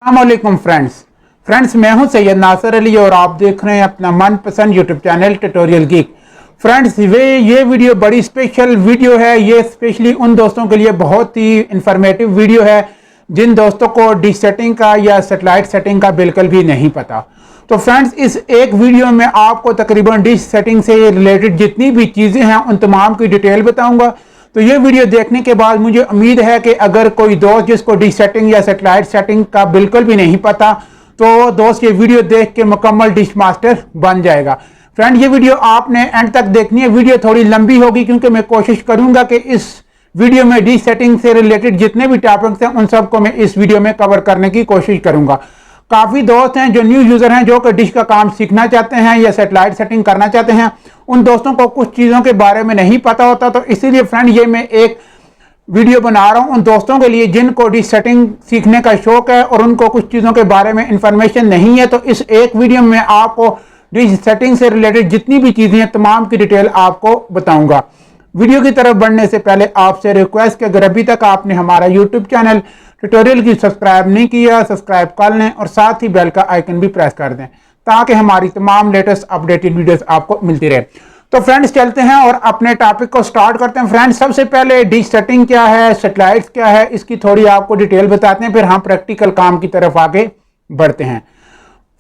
अस्सलामुअलैकुम फ्रेंड्स मैं हूं सैयद नासिर अली और आप देख रहे हैं अपना मनपसंद YouTube channel tutorial geek. Friends ये वीडियो बड़ी स्पेशल वीडियो है। ये स्पेशली उन दोस्तों के लिए बहुत ही इंफॉर्मेटिव वीडियो है जिन दोस्तों को डिश सेटिंग का या सेटेलाइट सेटिंग का बिल्कुल भी नहीं पता। तो फ्रेंड्स इस एक वीडियो में आपको तकरीबन डिश सेटिंग से रिलेटेड जितनी भी चीज़ें हैं उन तमाम की डिटेल बताऊँगा। तो ये वीडियो देखने के बाद मुझे उम्मीद है कि अगर कोई दोस्त जिसको डिश सेटिंग या सेटेलाइट सेटिंग का बिल्कुल भी नहीं पता तो दोस्त ये वीडियो देख के मुकम्मल डिश मास्टर बन जाएगा। फ्रेंड ये वीडियो आपने एंड तक देखनी है। वीडियो थोड़ी लंबी होगी क्योंकि मैं कोशिश करूंगा कि इस वीडियो में डिश सेटिंग से रिलेटेड जितने भी टॉपिक्स हैं उन सबको मैं इस वीडियो में कवर करने की कोशिश करूंगा। काफ़ी दोस्त हैं जो न्यू यूज़र हैं जो कि डिश का काम सीखना चाहते हैं या सेटेलाइट सेटिंग करना चाहते हैं। उन दोस्तों को कुछ चीज़ों के बारे में नहीं पता होता, तो इसीलिए फ्रेंड ये मैं एक वीडियो बना रहा हूं उन दोस्तों के लिए जिनको डिश सेटिंग सीखने का शौक है और उनको कुछ चीज़ों के बारे में इंफॉर्मेशन नहीं है। तो इस एक वीडियो में आपको डिश सेटिंग से रिलेटेड जितनी भी चीज़ें हैं तमाम की डिटेल आपको बताऊँगा। वीडियो की तरफ बढ़ने से पहले आपसे रिक्वेस्ट कि अगर अभी तक आपने हमारा यूट्यूब चैनल ट्यूटोरियल की सब्सक्राइब नहीं किया सब्सक्राइब कर लें और साथ ही बेल का आइकन भी प्रेस कर दें ताकि हमारी तमाम लेटेस्ट अपडेटेड वीडियोस आपको मिलती रहे। तो फ्रेंड्स चलते हैं और अपने टॉपिक को स्टार्ट करते हैं। फ्रेंड्स सबसे पहले डिश सेटिंग क्या है, सेटेलाइट्स क्या है, इसकी थोड़ी आपको डिटेल बताते हैं, फिर हम प्रैक्टिकल काम की तरफ आगे बढ़ते हैं।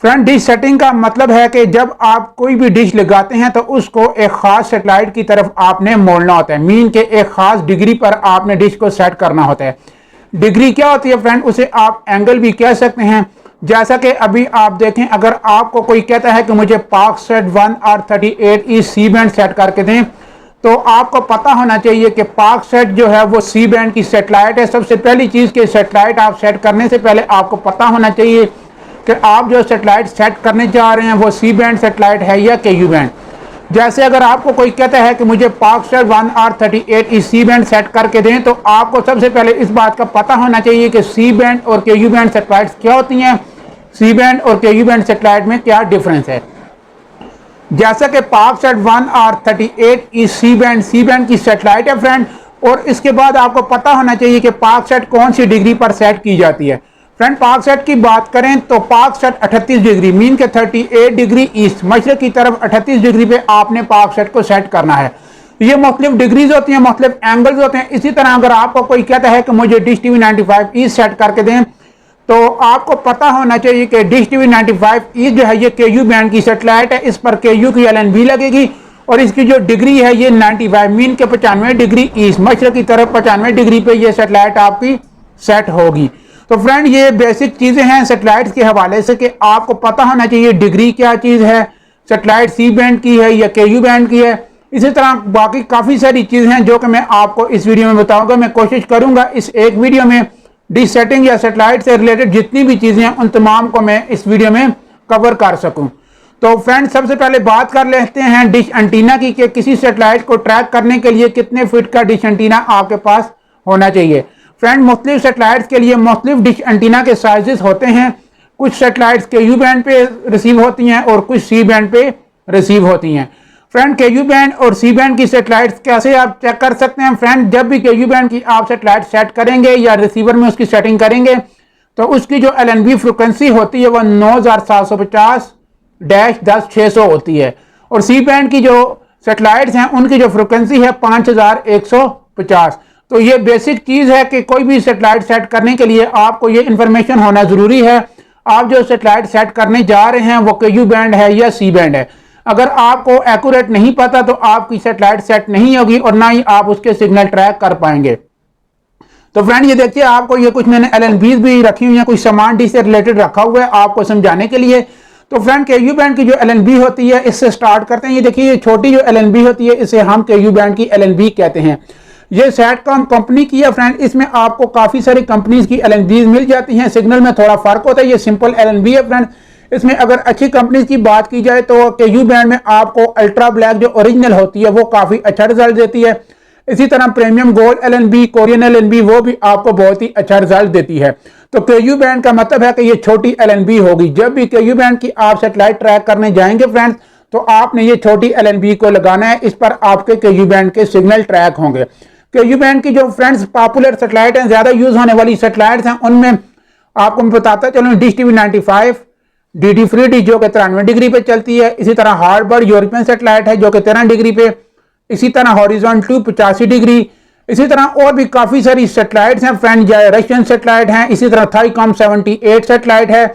फ्रेंड डिश सेटिंग का मतलब है कि जब आप कोई भी डिश लगाते हैं तो उसको एक खास सेटेलाइट की तरफ आपने मोड़ना होता है। मीन के एक खास डिग्री पर आपने डिश को सेट करना होता है। डिग्री क्या होती है फ्रेंड, उसे आप एंगल भी कह सकते हैं। जैसा कि अभी आप देखें, अगर आपको कोई कहता है कि मुझे पाकसेट 1R38 इस सी बैंड सेट करके दें तो आपको पता होना चाहिए कि पाकसेट जो है वो सी बैंड की सेटेलाइट है। सबसे पहली चीज़ कि सेटेलाइट आप सेट करने से पहले आपको पता होना चाहिए कि आप जो सेटेलाइट सेट करने जा रहे हैं वो सी बैंड सेटेलाइट है या KU बैंड। जैसे अगर आपको कोई कहता है कि मुझे पाकसेट 1R38 इस सी बैंड सेट करके दें तो आपको सबसे पहले इस बात का पता होना चाहिए कि सी बैंड और KU बैंड सेटेलाइट्स क्या होती हैं, सी बैंड और KU बैंड सेटेलाइट में क्या डिफरेंस है। जैसा कि पाकसेट 1R38 इस सी बैंड की सेटेलाइट है फ्रेंड, और इसके बाद आपको पता होना चाहिए कि पाकसेट कौन सी डिग्री पर सेट की जाती है। फ्रेंड पाकसेट की बात करें तो पाकसेट 38 डिग्री मीन के 38 डिग्री ईस्ट मशरक की तरफ 38 डिग्री पे आपने पाकसेट को सेट करना है। ये मुख्तलिफ डिग्रीज होती हैं, मुख्तलिफ एंगल्स होते हैं। इसी तरह अगर आपको कोई कहता है कि मुझे डिश TV 95 ईस्ट सेट करके दें तो आपको पता होना चाहिए कि डिश TV 95 ईस्ट जो है ये KU बैंड की सेटेलाइट है। इस पर KU की LNB लगेगी और इसकी जो डिग्री है ये 95 मीन के 95 डिग्री ईस्ट मशरक की तरफ 95 डिग्री पे ये सेटेलाइट आपकी सेट होगी। तो फ्रेंड ये बेसिक चीज़ें हैं सेटेलाइट्स के हवाले से कि आपको पता होना चाहिए डिग्री क्या चीज़ है, सेटेलाइट सी बैंड की है या KU बैंड की है। इसी तरह बाकी काफ़ी सारी चीज़ें हैं जो कि मैं आपको इस वीडियो में बताऊंगा। मैं कोशिश करूंगा इस एक वीडियो में डिश सेटिंग या सेटेलाइट से रिलेटेड जितनी भी चीज़ें हैं उन तमाम को मैं इस वीडियो में कवर कर सकूँ। तो फ्रेंड सबसे पहले बात कर लेते हैं डिश एंटीना की कि किसी सेटेलाइट को ट्रैक करने के लिए कितने फीट का डिश एंटीना आपके पास होना चाहिए। फ्रेंड मुख्तलिफ सेटेलाइट्स के लिए मुख्तलिफ डिश एंटीना के साइजेस होते हैं। कुछ सेटेलाइट्स KU बैंड पे रिसीव होती हैं और कुछ सी बैंड पे रिसीव होती हैं। फ्रेंड KU बैंड और सी बैंड की सेटेलाइट्स कैसे आप चेक कर सकते हैं। फ्रेंड जब भी KU बैंड की आप सेटेलाइट सेट करेंगे या रिसीवर में उसकी सेटिंग करेंगे तो उसकी जो LNB फ्रिक्वेंसी होती है वह 9750-10600 होती है और सी बैंड की जो सेटेलाइट्स हैं उनकी जो फ्रिक्वेंसी है 5150। तो ये बेसिक चीज़ है कि कोई भी सेटेलाइट सेट करने के लिए आपको ये इन्फॉर्मेशन होना ज़रूरी है। आप जो सेटेलाइट सेट करने जा रहे हैं वो KU बैंड है या सी बैंड है। अगर आपको एक्यूरेट नहीं पता तो आपकी सेटेलाइट सेट नहीं होगी और ना ही आप उसके सिग्नल ट्रैक कर पाएंगे। तो फ्रेंड ये देखिए आपको ये कुछ मैंने LNBs भी रखी हुई हैं, कुछ सामान डिश से रिलेटेड रखा हुआ है आपको समझाने के लिए। तो फ्रेंड KU बैंड की जो LNB होती है इससे स्टार्ट करते हैं। ये देखिए ये छोटी जो LNB होती है इसे हम KU बैंड की LNB कहते हैं। ये सेटकॉम कंपनी की है फ्रेंड, इसमें आपको काफ़ी सारी कंपनीज की LNBs मिल जाती हैं। सिग्नल में थोड़ा फर्क होता है। ये सिंपल LNB है फ्रेंड। इसमें अगर अच्छी कंपनीज की बात की जाए तो KU बैंड में आपको अल्ट्रा ब्लैक जो ओरिजिनल होती है वो काफ़ी अच्छा रिजल्ट देती है। इसी तरह premium gold LNB, Korean LNB वो भी आपको बहुत ही अच्छा रिजल्ट देती है। तो KU बैंड का मतलब है कि ये छोटी LNB होगी। जब भी KU बैंड की आप सेटेलाइट ट्रैक करने जाएंगे फ्रेंड्स तो आपने ये छोटी LNB को लगाना है। इस पर आपके KU बैंड के सिग्नल ट्रैक होंगे। KU बैंड की जो फ्रेंड्स पॉपुलर सेटेलाइट हैं, ज़्यादा यूज़ होने वाली सेटेलाइट्स हैं, उनमें आपको मैं बताता चलूँ, dish TV 95 DD free dish जो कि 93 डिग्री पे चलती है। इसी तरह हार्डबर्ड यूरोपियन सेटेलाइट है जो कि 13 डिग्री पे। इसी तरह हॉरिजॉन 2 85 डिग्री। इसी तरह और भी काफ़ी सारी सेटेलाइट्स हैं फ्रेंड, रशियन सेटेलाइट हैं। इसी तरह थाईकॉम 78 सेटेलाइट है,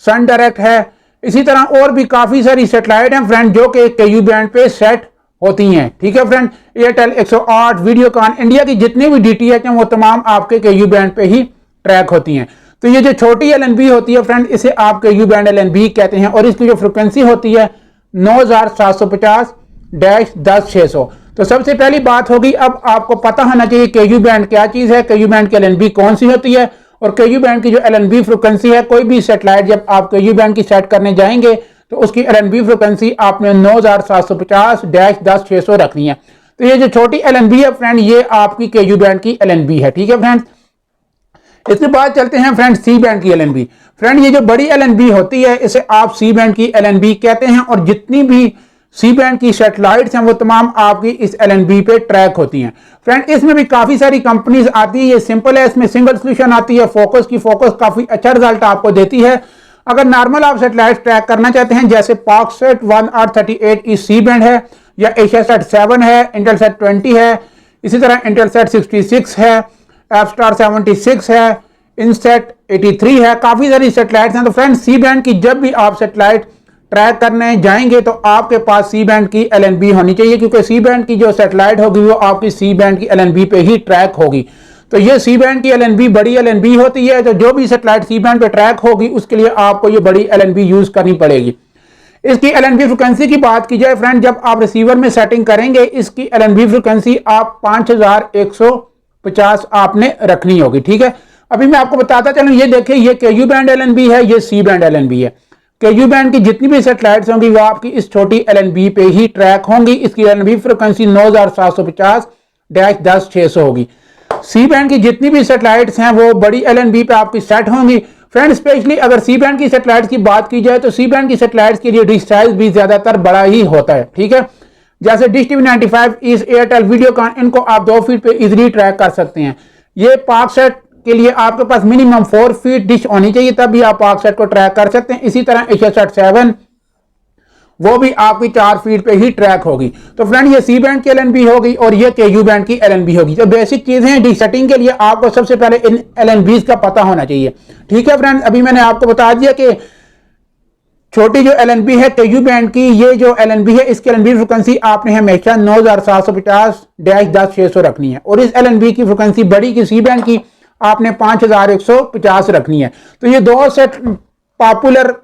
सन डायरेक्ट है। इसी तरह और भी काफ़ी सारी सेटेलाइट हैं फ्रेंड जो कि KU बैंड पे सेट होती हैं। ठीक है फ्रेंड, एयरटेल 108, वीडियोकॉन, इंडिया की जितनी भी DTH हैं वो तमाम आपके KU बैंड पे ही ट्रैक होती हैं। तो ये जो छोटी LNB होती है फ्रेंड, इसे आप KU बैंड LNB कहते हैं और इसकी जो फ्रिक्वेंसी होती है 9750-10600। तो सबसे पहली बात होगी, अब आपको पता होना चाहिए KU बैंड क्या चीज़ है, KU बैंड की LNB कौन सी होती है और KU बैंड की जो LNB फ्रिक्वेंसी है। कोई भी सेटेलाइट जब आप KU बैंड की सेट करने जाएंगे तो उसकी LNB फ्रिक्वेंसी आपने 9750-10600 रखनी है। तो ये जो छोटी LNB है फ्रेंड, ये आपकी KU बैंड की LNB है। ठीक है फ्रेंड, इसके बाद चलते हैं फ्रेंड C बैंड की LNB। फ्रेंड ये जो बड़ी LNB होती है इसे आप C बैंड की LNB कहते हैं और जितनी भी C बैंड की सेटेलाइट्स हैं वो तमाम आपकी इस LNB पे ट्रैक होती हैं। फ्रेंड इसमें भी काफ़ी सारी कंपनीज आती है, ये सिंपल है, इसमें सिंगल सोल्यूशन आती है। फोकस की फोकस काफ़ी अच्छा रिजल्ट आपको देती है। अगर नॉर्मल आप सेटेलाइट ट्रैक करना चाहते हैं जैसे पाकसेट 1R38 इस C बैंड है, या एशियासेट 7 है, इंटेलसेट 20 है, इसी तरह इंटेलसेट 66 है, एफस्टार 76 है, इनसेट 83 है, काफ़ी सारी सेटेलाइट्स हैं। तो फ्रेंड C बैंड की जब भी आप सेटेलाइट ट्रैक करने जाएंगे तो आपके पास C बैंड की LNB होनी चाहिए, क्योंकि C बैंड की जो सेटेलाइट होगी वो आपकी C बैंड की LNB पे ही ट्रैक होगी। तो ये C बैंड की LNB बड़ी LNB होती है, तो जो भी सेटेलाइट C बैंड पे ट्रैक होगी उसके लिए आपको ये बड़ी LNB यूज़ करनी पड़ेगी। इसकी LNB फ्रिक्वेंसी की बात की जाए फ्रेंड, जब आप रिसीवर में सेटिंग करेंगे इसकी LNB फ्रिक्वेंसी आप 5150 आपने रखनी होगी। ठीक है, अभी मैं आपको बताता चलूँ, ये देखिए ये KU बैंड LNB है, ये C बैंड LNB है। KU बैंड की जितनी भी सेटेलाइट्स होंगी वो आपकी इस छोटी LNB पे ही ट्रैक होंगी। इसकी LNB फ्रिक्वेंसी 9750-10600 होगी। C बैंड की जितनी भी सेटेलाइट्स हैं वो बड़ी LNB पे आपकी सेट होंगी। फ्रेंड स्पेशली अगर C बैंड की सेटेलाइट्स की बात की जाए तो C बैंड की सेटेलाइट्स के लिए डिश साइज भी ज्यादातर बड़ा ही होता है। ठीक है, जैसे डिश टीवी 95 इस एयरटेल वीडियोकॉन, इनको आप 2 फीट पे इजीली ट्रैक कर सकते हैं। ये पाकसेट के लिए आपके पास मिनिमम 4 फीट डिश होनी चाहिए, तब भी आप पाकसेट को ट्रैक कर सकते हैं। इसी तरह एशियासेट 7 वो भी आपकी 4 फीट पे ही ट्रैक होगी। तो फ्रेंड ये C बैंड की LNB होगी और ये KU बैंड की LNB होगी। तो बेसिक चीजें हैं डिश सेटिंग के लिए आपको सबसे पहले इन LNBs का पता होना चाहिए। ठीक है फ्रेंड, अभी मैंने आपको बता दिया कि छोटी जो LNB है KU बैंड की, ये जो LNB है इसकी LNB फ्रिक्वेंसी आपने हमेशा 9750-10600 रखनी है और इस LNB की फ्रिक्वेंसी बड़ी की C बैंड की आपने 5150 रखनी है। तो ये दो सेट पॉपुलर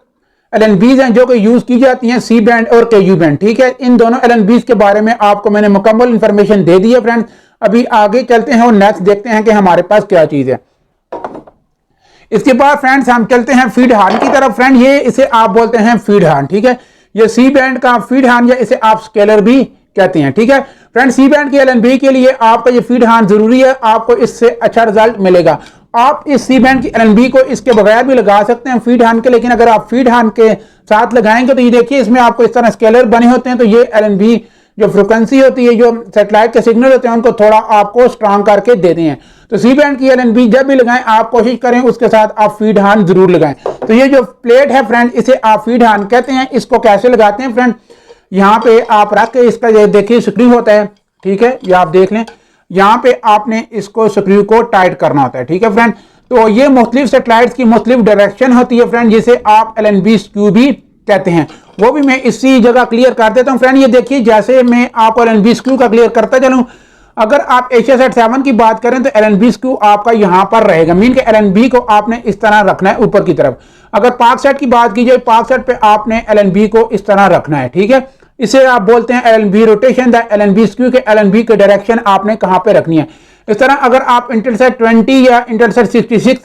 LNBs हैं जो कि यूज की जाती हैं, C बैंड और KU बैंड। ठीक है, इन दोनों LNBs के बारे में आपको मैंने मुकम्मल इंफॉर्मेशन दे दी है फ्रेंड। अभी आगे चलते हैं और नेक्स्ट देखते हैं कि हमारे पास क्या चीज है। इसके बाद फ्रेंड्स हम चलते हैं फीड हॉर्न की तरफ। फ्रेंड ये इसे आप बोलते हैं फीड हॉर्न। ठीक है, ये C बैंड का फीड हॉर्न या इसे आप स्केलर भी कहते हैं। ठीक है फ्रेंड, C बैंड की LNB के लिए आपका ये फीड हॉर्न जरूरी है, आपको इससे अच्छा रिजल्ट मिलेगा। आप इस C बैंड की LNB को इसके बगैर भी लगा सकते हैं फीड हॉर्न के, लेकिन अगर आप फीड हॉर्न के साथ लगाएंगे तो ये देखिए इसमें आपको इस तरह स्केलर बने होते हैं। तो ये LNB जो फ्रिक्वेंसी होती है, जो सेटेलाइट के सिग्नल होते हैं, उनको थोड़ा आपको स्ट्रांग करके देते हैं। तो C बैंड की LNB जब भी लगाएं आप कोशिश करें उसके साथ आप फीड हॉर्न जरूर लगाएं। तो ये जो प्लेट है फ्रेंड इसे आप फीड हॉर्न कहते हैं। इसको कैसे लगाते हैं फ्रेंड, यहाँ पे आप रख के इसका ये देखिए स्क्रू होता है। ठीक है, ये आप देख लें, यहाँ पे आपने इसको स्क्रू को टाइट करना होता है। ठीक है फ्रेंड, तो ये मुख्तलिफ सेटेलाइट्स की मुख्तलिफ डायरेक्शन होती है फ्रेंड, जिसे आप LNB स्क्रू भी कहते हैं। वो भी मैं इसी जगह क्लियर कर देता हूँ फ्रेंड। ये देखिए जैसे मैं आपको LNB स्क्रू का क्लियर करता चलूँ, अगर आप एशियासेट 7 की बात करें तो LNB स्क्रू आपका यहाँ पर रहेगा, मीन के LNB को आपने इस तरह रखना है ऊपर की तरफ। अगर पाकसेट की बात की जाए, पाकसेट पे आपने LNB को इस तरह रखना है। ठीक है, इसे आप बोलते हैं LNB rotation. The LNB screw के LNB की डायरेक्शन आपने कहाँ पे रखनी है। इस तरह अगर आप इंटेलसेट 20 या इंटेलसेट 66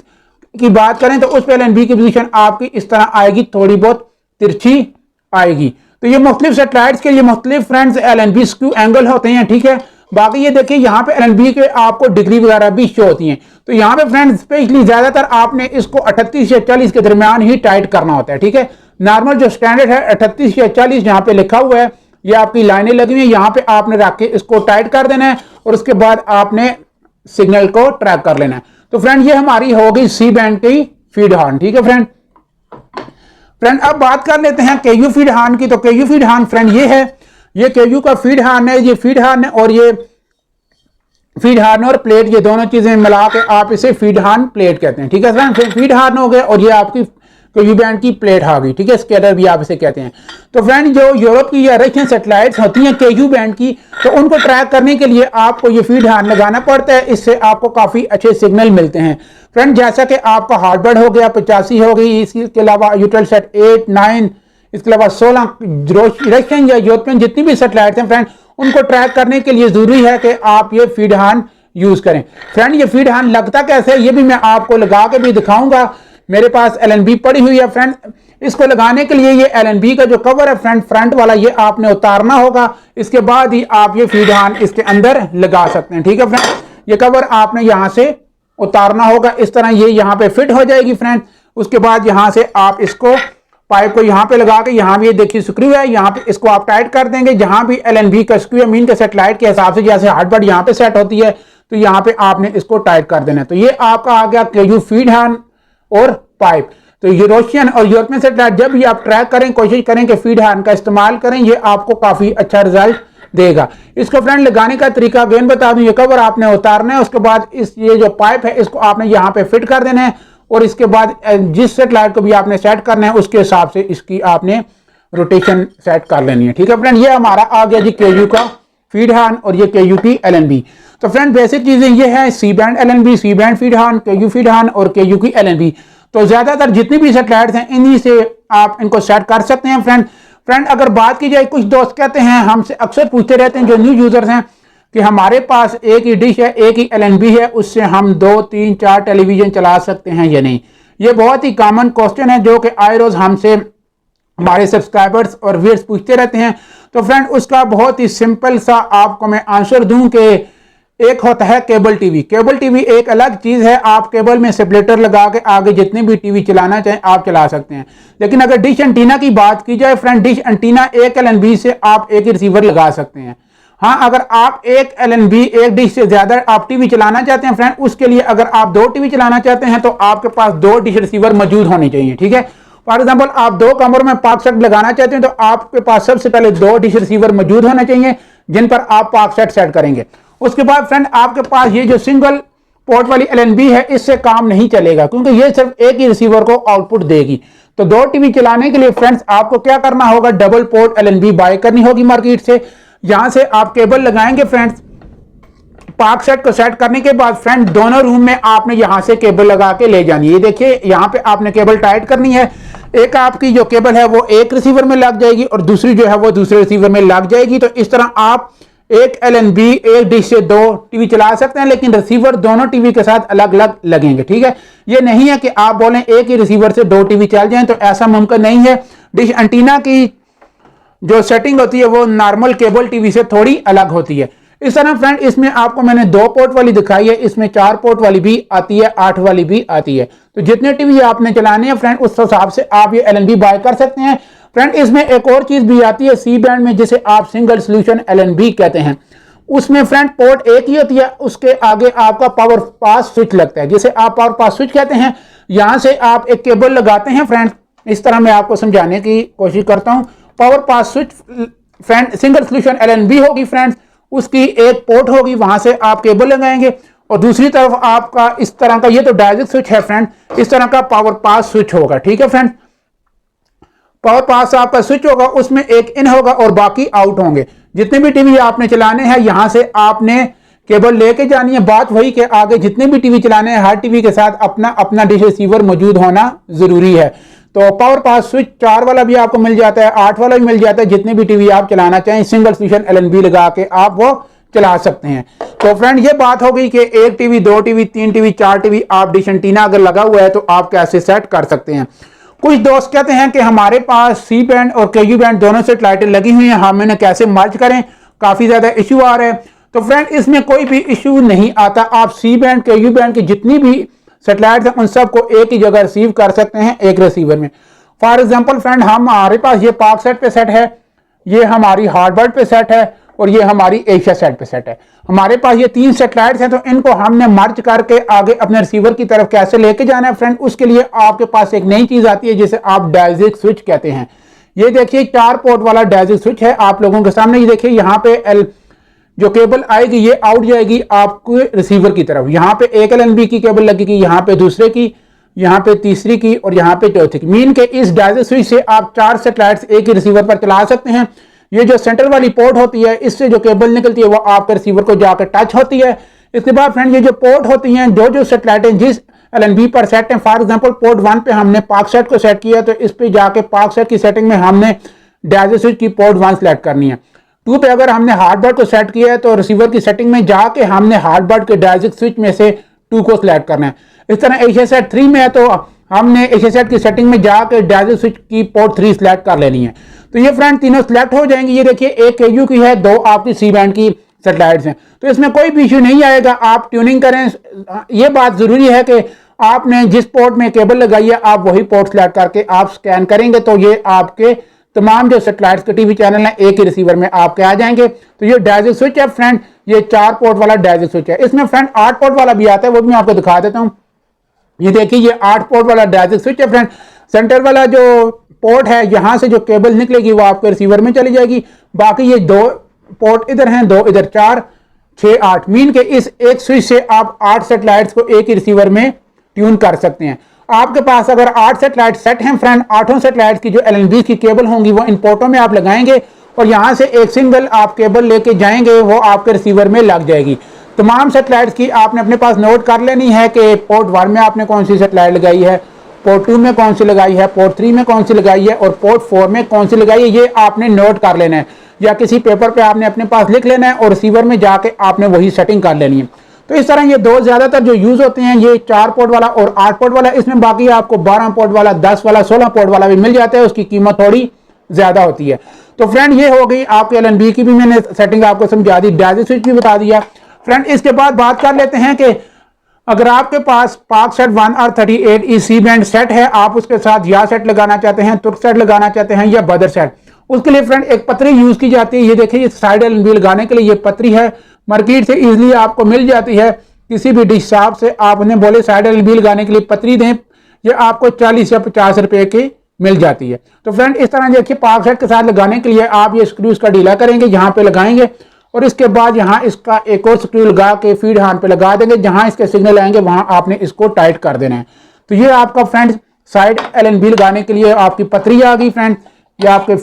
की बात करें तो उस पर LNB की पोजीशन आपकी इस तरह आएगी, थोड़ी बहुत तिरछी आएगी। तो ये मुख्तलिफ सेटेलाइट्स के लिए मुख्तलिफ फ्रेंड्स LNB स्क्रू एंगल होते हैं। ठीक है, बाकी ये देखिए यहाँ पे LNB के आपको डिग्री वगैरह भी शो होती हैं। तो यहाँ पे फ्रेंड्स स्पेशली ज्यादातर आपने इसको 38 से 40 के दरमियान ही टाइट करना होता है। ठीक है, नॉर्मल जो स्टैंडर्ड है 38 या 40 यहाँ पे लिखा हुआ है, ये आपकी लाइनें लगी हुई है, यहाँ पे आपने रख के इसको टाइट कर देना है और उसके बाद आपने सिग्नल को ट्रैक कर लेना है। तो फ्रेंड ये हमारी होगी C बैंड की फीड हॉर्न। ठीक है फ्रेंड, अब बात कर लेते हैं केयू फीड हॉर्न की। तो केयू फीड हॉर्न फ्रेंड ये है, ये केयू का फीड हॉर्न है, ये फीड हॉर्न है और ये फीड हॉर्न और प्लेट, ये दोनों चीजें मिला के आप इसे फीड हॉर्न प्लेट कहते हैं। ठीक है फ्रेंड, फीड हॉर्न हो गए और ये आपकी केयू बैंड की प्लेट आ गई। ठीक है, स्केलर भी आप इसे कहते हैं। तो फ्रेंड जो यूरोप की या रशियन सैटेलाइट्स होती हैं केयू बैंड की, तो उनको ट्रैक करने के लिए आपको ये फीड हॉर्न लगाना पड़ता है। इससे आपको काफी अच्छे सिग्नल मिलते हैं फ्रेंड, जैसा कि आपका हार्वर्ड हो गया, 85 हो गई, इसके अलावा यूटेलसेट 8, 9, इसके अलावा 16 रशियन या यूरोपियन जितनी भी सैटेलाइट्स हैं फ्रेंड, उनको ट्रैक करने के लिए जरूरी है कि आप ये फीड हॉर्न यूज करें। फ्रेंड ये फीड हॉर्न लगता कैसे है ये भी मैं आपको लगा के भी दिखाऊंगा। मेरे पास LNB पड़ी हुई है फ्रेंड, इसको लगाने के लिए ये LNB का जो कवर है फ्रेंड, फ्रंट वाला, ये आपने उतारना होगा। इसके बाद ही आप ये फीड हॉर्न इसके अंदर लगा सकते हैं। ठीक है फ्रेंड, ये कवर आपने यहां से उतारना होगा। इस तरह ये यहाँ पे फिट हो जाएगी फ्रेंड। उसके बाद यहां से आप इसको पाइप को यहाँ पे लगा के, यहाँ भी ये देखिए स्क्रू है, यहाँ पे इसको आप टाइट कर देंगे। जहां भी LNB का स्क्रू है मीन के सेटेलाइट के हिसाब से, जैसे हार्डबर्ड यहाँ पे सेट होती है तो यहाँ पे आपने इसको टाइट कर देना है। तो ये आपका आ गया केयू फीड हॉर्न और पाइप। तो यूरोशियन और यूरोपियन सैटेलाइट जब भी आप ट्रैक करें, कोशिश करें कि फीड हॉर्न का इस्तेमाल करें, ये आपको काफी अच्छा रिजल्ट देगा। इसको फ्रेंड लगाने का तरीका अगेन बता दूं, ये कवर आपने उतारना है। उसके बाद ये जो पाइप है इसको आपने यहाँ पे फिट कर देना है और इसके बाद जिस सेटेलाइट को भी आपने सेट करना है उसके हिसाब से इसकी आपने रोटेशन सेट कर लेनी है। ठीक है फ्रेंड, ये हमारा आ गया जी केयू का फीड हॉर्न और ये केयू की LNB। तो फ्रेंड बेसिक चीजें ये है, C band LNB, C band feed horn, Ku feed horn और केयू की LNB। तो ज्यादातर जितनी भी सैटेलाइट्स हैं इन्हीं से आप इनको सेट कर सकते हैं फ्रेंड। अगर बात की जाए, कुछ दोस्त कहते हैं, हमसे अक्सर पूछते रहते हैं जो न्यू यूजर्स हैं कि हमारे पास एक ही डिश है, एक ही LNB है, उससे हम 2, 3, 4 टेलीविजन चला सकते हैं या नहीं। ये बहुत ही कॉमन क्वेश्चन है जो कि आए रोज हमसे हमारे सब्सक्राइबर्स और व्यूअर्स पूछते रहते हैं। तो फ्रेंड उसका बहुत ही सिंपल सा आपको मैं आंसर दूं कि एक होता है केबल टीवी। केबल टीवी एक अलग चीज है, आप केबल में सेपरेटर लगा के आगे जितने भी टीवी चलाना चाहें आप चला सकते हैं। लेकिन अगर डिश एंटीना की बात की जाए फ्रेंड, डिश एंटीना एक LNB से आप एक ही रिसीवर लगा सकते हैं। हाँ, अगर आप एक LNB एक डिश से ज्यादा आप टीवी चलाना चाहते हैं फ्रेंड, उसके लिए अगर आप 2 टीवी चलाना चाहते हैं तो आपके पास 2 डिश रिसीवर मौजूद होने चाहिए। ठीक है, फॉर एग्जाम्पल आप 2 कमरों में पाक सेट लगाना चाहते हैं तो आपके पास सबसे पहले 2 डिश रिसीवर मौजूद होने चाहिए जिन पर आप पाक सेट करेंगे। उसके बाद फ्रेंड आपके पास ये जो सिंगल पोर्ट वाली LNB है इससे काम नहीं चलेगा, क्योंकि ये सिर्फ एक ही रिसीवर को आउटपुट देगी। तो 2 टीवी चलाने के लिए फ्रेंड्स आपको क्या करना होगा, डबल पोर्ट LNB बाय करनी होगी मार्केट से। यहां से आप केबल लगाएंगे फ्रेंड्स, पाक सेट को सेट करने के बाद फ्रेंड दोनों रूम में आपने यहां से केबल लगा के ले जानी है। ये देखिए यहाँ पे आपने केबल टाइट करनी है। एक आपकी जो केबल है वो एक रिसीवर में लग जाएगी और दूसरी जो है वो दूसरे रिसीवर में लग जाएगी। तो इस तरह आप एक LNB एक डिश से 2 टीवी चला सकते हैं, लेकिन रिसीवर दोनों टीवी के साथ अलग अलग लगेंगे। ठीक है, ये नहीं है कि आप बोलें एक ही रिसीवर से 2 टीवी चल जाएं, तो ऐसा मुमकिन नहीं है। डिश एंटीना की जो सेटिंग होती है वो नॉर्मल केबल टीवी से थोड़ी अलग होती है। इस तरह फ्रेंड इसमें आपको मैंने 2 पोर्ट वाली दिखाई है, इसमें 4 पोर्ट वाली भी आती है, 8 वाली भी आती है। तो जितने टीवी आपने चलाने हैं फ्रेंड उस हिसाब से आप ये LNB बाय कर सकते हैं। फ्रेंड इसमें एक और चीज भी आती है सी बैंड में, जिसे आप सिंगल सोल्यूशन LNB कहते हैं। उसमें फ्रेंड पोर्ट एक ही होती है, उसके आगे आपका पावर पास स्विच लगता है, जिसे आप पावर पास स्विच कहते हैं। यहां से आप एक केबल लगाते हैं फ्रेंड, इस तरह मैं आपको समझाने की कोशिश करता हूं। Power pass switch friend single solution LNB होगी फ्रेंड्स, उसकी एक पोर्ट होगी, वहां से आप केबल लगाएंगे और दूसरी तरफ आपका इस तरह का, ये तो डायरेक्ट स्विच है फ्रेंड, इस तरह का पावर पास स्विच होगा। ठीक है फ्रेंड, पावर पास आपका स्विच होगा, उसमें एक इन होगा और बाकी आउट होंगे। जितने भी टीवी आपने चलाने हैं यहां से आपने केबल लेके जानी है। बात वही के आगे जितने भी टीवी चलाने हैं हर टीवी के साथ अपना अपना डिश रिसीवर मौजूद होना जरूरी है। तो पावर पास स्विच 4 वाला भी आपको मिल जाता है, 8 वाला भी मिल जाता है। जितने भी टीवी आप चलाना चाहें सिंगल सोल्यूशन LNB लगा के आप वो चला सकते हैं। तो फ्रेंड ये बात हो गई कि 1 टीवी 2 टीवी 3 टीवी 4 टीवी आप डिश एंटीना अगर लगा हुआ है तो आप कैसे सेट कर सकते हैं। कुछ दोस्त कहते हैं कि हमारे पास सी बैंड और केयू बैंड दोनों सेटेलाइटें लगी हुई हैं, हम इन्हें कैसे मर्ज करें, काफी ज्यादा इश्यू आ रहे हैं। तो फ्रेंड इसमें कोई भी इश्यू नहीं आता, आप सी बैंड केयू बैंड की जितनी भी सेटेलाइट हैं उन सबको एक ही जगह रिसीव कर सकते हैं एक रिसीवर में। फॉर एग्जाम्पल फ्रेंड हमारे पास ये पाक सेट पे सेट है, ये हमारी हार्वर्ड पे सेट है और ये हमारी एशिया सेट पे सेट है। हमारे पास ये 3 सेटेलाइट्स हैं, तो इनको हमने मर्ज करके आगे अपने रिसीवर की तरफ कैसे लेके जाना है फ्रेंड, उसके लिए आपके पास एक नई चीज आती है जिसे आप डायजिक स्विच कहते हैं। ये देखिए 4 पोर्ट वाला डायजिक स्विच है आप लोगों के सामने। ये देखिए यहाँ पे जो केबल आएगी ये आउट जाएगी आपके रिसीवर की तरफ। यहाँ पे एक LNB की केबल लगेगी, यहाँ पे दूसरे की, यहाँ पे तीसरी की और यहाँ पे चौथी की। मीन के इस डायजिक स्विच से आप 4 सेटेलाइट्स एक ही रिसीवर पर चला सकते हैं। ये जो सेंटर वाली पोर्ट होती है, इससे जो केबल निकलती है वो आपके रिसीवर को जाकर टच होती है। इसके बाद फ्रेंड ये जो पोर्ट होती हैं, जो सेटेलाइटें जिस LNB पर सेट हैं, फॉर एग्जांपल पोर्ट 1 पे हमने पाक सेट को सेट किया, तो इस पे जाके पाक सेट की सेटिंग में हमने डायजिक स्विच की पोर्ट 1 सेलेक्ट करनी है। 2 पे अगर हमने हार्डबर्ड को सेट किया है तो रिसीवर की सेटिंग में जाके हमने हार्डबर्ड के डायजिक स्विच में से 2 को सिलेक्ट करना है। इस तरह एशिया सेट 3 में है तो हमने एशिया सेट की सेटिंग में जाके डायजिक स्विच की पोर्ट 3 सिलेक्ट कर लेनी है। तो ये फ्रेंड तीनों सिलेक्ट हो जाएंगी। ये देखिए एक KU की है, 2 आपकी सी बैंड की सेटेलाइट्स हैं, तो इसमें कोई भी इश्यू नहीं आएगा। आप ट्यूनिंग करें, ये बात जरूरी है कि आपने जिस पोर्ट में केबल लगाई है आप वही पोर्ट सिलेक्ट करके आप स्कैन करेंगे तो ये आपके तमाम जो सेटेलाइट्स के टीवी चैनल हैं एक ही रिसीवर में आपके आ जाएंगे। तो ये डायजिक स्विच है फ्रेंड, ये 4 पोर्ट वाला डायजिक स्विच है। इसमें फ्रेंड 8 पोर्ट वाला भी आता है, वो भी मैं आपको दिखा देता हूँ। ये देखिए ये 8 पोर्ट वाला डायजिक स्विच है फ्रेंड। सेंटर वाला जो पोर्ट है, यहाँ से जो केबल निकलेगी वो आपके रिसीवर में चली जाएगी। बाकी ये 2 पोर्ट इधर हैं, 2 इधर, 4, 6, 8। मीन के इस एक स्विच से आप 8 सेटेलाइट्स को एक ही रिसीवर में ट्यून कर सकते हैं। आपके पास अगर 8 सेटेलाइट सेट हैं फ्रेंड, 8 सेटेलाइट की जो LNB की केबल होंगी वो इन पोर्टों में आप लगाएंगे और यहाँ से एक सिंगल आप केबल लेके जाएंगे, वो आपके रिसीवर में लग जाएगी। तमाम सेटेलाइट्स की आपने अपने पास नोट कर लेनी है कि पोर्ट 1 में आपने कौन सी सेटेलाइट लगाई है, पोर्ट 2 में कौन सी लगाई है, पोर्ट 3 में कौन सी लगाई है और पोर्ट 4 में कौन सी लगाई है। ये आपने नोट कर लेना है या किसी पेपर पे आपने अपने पास लिख लेना है और रिसीवर में जाके आपने वही सेटिंग कर लेनी है। तो इस तरह ये 2 ज्यादातर जो यूज होते हैं, ये 4 पोर्ट वाला और 8 पोर्ट वाला। इसमें बाकी आपको 12 पोर्ट वाला, 10 वाला, 16 पोर्ट वाला भी मिल जाता है, उसकी कीमत थोड़ी ज्यादा होती है। तो फ्रेंड ये हो गई आपके LNB की भी मैंने सेटिंग आपको समझा दी, डायजिक स्विच भी बता दिया फ्रेंड। इसके बाद बात कर लेते हैं कि अगर आपके पास पाक सेट 1 और 38 सी बैंड सेट है, आप उसके साथ या सेट लगाना चाहते हैं, तुर्क सेट लगाना चाहते हैं या बदर सेट, उसके लिए फ्रेंड एक पतरी यूज की जाती है। ये देखिए साइड LNB लगाने के लिए ये पतरी है, मार्केट से इजीली आपको मिल जाती है। किसी भी डिश शॉप से आप उन्हें बोले साइड LNB लगाने के लिए पतरी दें, ये आपको 40 या 50 रुपए की मिल जाती है। तो फ्रेंड इस तरह देखिए पाक सेट के साथ लगाने के लिए आप ये स्क्रू इसका ढीला करेंगे, यहाँ पे लगाएंगे और इसके बाद यहाँ इसका एक और स्क्रू लगा के फीड हार्न पे लगा देंगे। जहां इसके सिग्नल आएंगे वहां आपने इसको टाइट कर देना है। तो ये आपका फ्रेंड साइड LNB लगाने के लिए आपकी पतरी आ गई फ्रेंड, ये आपके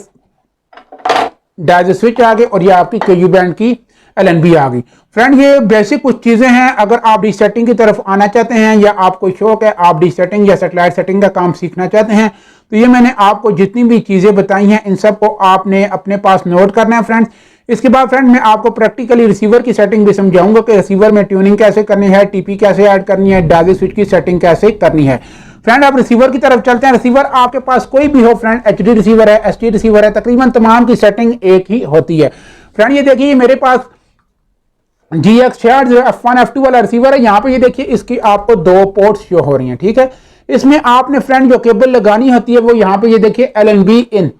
डायजिक स्विच आ गए और ये आपकी KU बैंड की LNB आ गई। फ्रेंड ये बेसिक कुछ चीजें हैं। अगर आप डिश सेटिंग की तरफ आना चाहते हैं या आपको शौक है आप डिश सेटिंग या सेटेलाइट सेटिंग का काम सीखना चाहते हैं, तो ये मैंने आपको जितनी भी चीजें बताई हैं इन सब को आपने अपने पास नोट करना है फ्रेंड्स। इसके बाद फ्रेंड मैं आपको प्रैक्टिकली रिसीवर की सेटिंग भी समझाऊंगा कि रिसीवर में ट्यूनिंग कैसे करनी है, TP कैसे ऐड करनी है, डायजिक स्विच की सेटिंग कैसे करनी है। फ्रेंड आप रिसीवर की तरफ चलते हैं। रिसीवर आपके पास कोई भी हो फ्रेंड, HD रिसीवर है, ST रिसीवर है, तकरीबन तमाम की सेटिंग एक ही होती है। फ्रेंड ये देखिए मेरे पास GX66 F1 F2 वाला रिसीवर है। यहाँ पे ये देखिए इसकी आपको 2 पोर्ट्स शो हो रही हैं, ठीक है। इसमें आपने फ्रेंड जो केबल लगानी होती है वो यहाँ पे ये देखिए LNB इन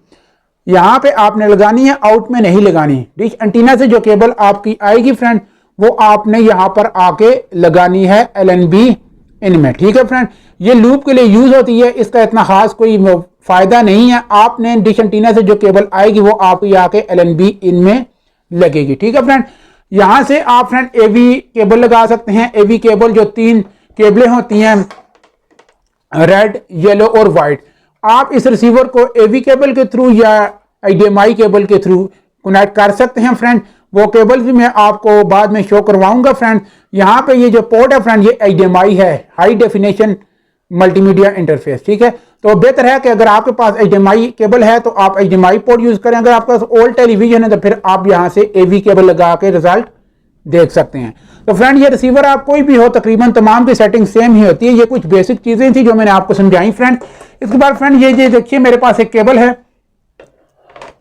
यहाँ पे आपने लगानी है, आउट में नहीं लगानी। डिश एंटीना से जो केबल आपकी आएगी फ्रेंड वो आपने यहाँ पर आके लगानी है LNB इन में, ठीक है फ्रेंड। ये लूप के लिए यूज होती है, इसका इतना खास कोई फायदा नहीं है। आपने डिश एंटीना से जो केबल आएगी वो आपकी आके LNB इन में लगेगी, ठीक है फ्रेंड। यहां से आप फ्रेंड AV केबल लगा सकते हैं। AV केबल जो 3 केबलें होती हैं, रेड, येलो और व्हाइट, आप इस रिसीवर को AV केबल के थ्रू या HDMI केबल के थ्रू कनेक्ट कर सकते हैं फ्रेंड। वो केबल भी मैं आपको बाद में शो करवाऊंगा फ्रेंड। यहाँ पे ये जो पोर्ट है फ्रेंड ये HDMI है, हाई डेफिनेशन मल्टीमीडिया इंटरफेस, ठीक है। तो बेहतर है कि अगर आपके पास HDMI केबल है तो आप HDMI पोर्ट यूज करें। अगर आपके पास ओल्ड टेलीविजन है तो फिर आप यहाँ से AV केबल लगा के रिजल्ट देख सकते हैं। तो फ्रेंड ये रिसीवर आप कोई भी हो तकरीबन तमाम की सेटिंग सेम ही होती है। ये कुछ बेसिक चीजें थी जो मैंने आपको समझाई फ्रेंड। इसके बाद फ्रेंड ये देखिए मेरे पास एक केबल है,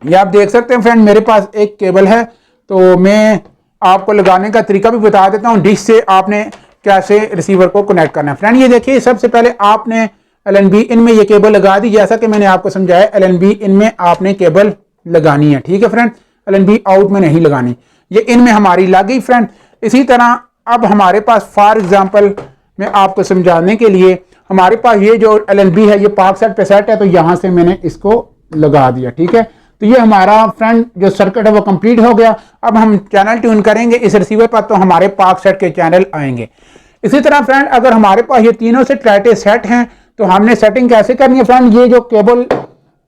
ये आप देख सकते हैं फ्रेंड मेरे पास एक केबल है। तो मैं आपको लगाने का तरीका भी बता देता हूँ, डिश से आपने कैसे रिसीवर को कनेक्ट करना है। फ्रेंड ये देखिए सबसे पहले आपने LNB इन में ये केबल लगा दी, जैसा कि मैंने आपको समझाया LNB इन में आपने केबल लगानी है, ठीक है फ्रेंड। LNB आउट में नहीं लगानी, ये इनमें हमारी लग गई फ्रेंड। इसी तरह अब हमारे पास फॉर एग्जांपल मैं आपको समझाने के लिए, हमारे पास ये जो LNB है ये पाक सेट पे सेट है, तो यहाँ से मैंने इसको लगा दिया, ठीक है। तो ये हमारा फ्रेंड जो सर्किट है वो कंप्लीट हो गया। अब हम चैनल ट्यून करेंगे इस रिसीवर पर, तो हमारे पाक सेट के चैनल आएंगे। इसी तरह फ्रेंड अगर हमारे पास ये तीनों सेटेलाइटें सेट हैं तो हमने सेटिंग कैसे करनी है फ्रेंड, ये जो केबल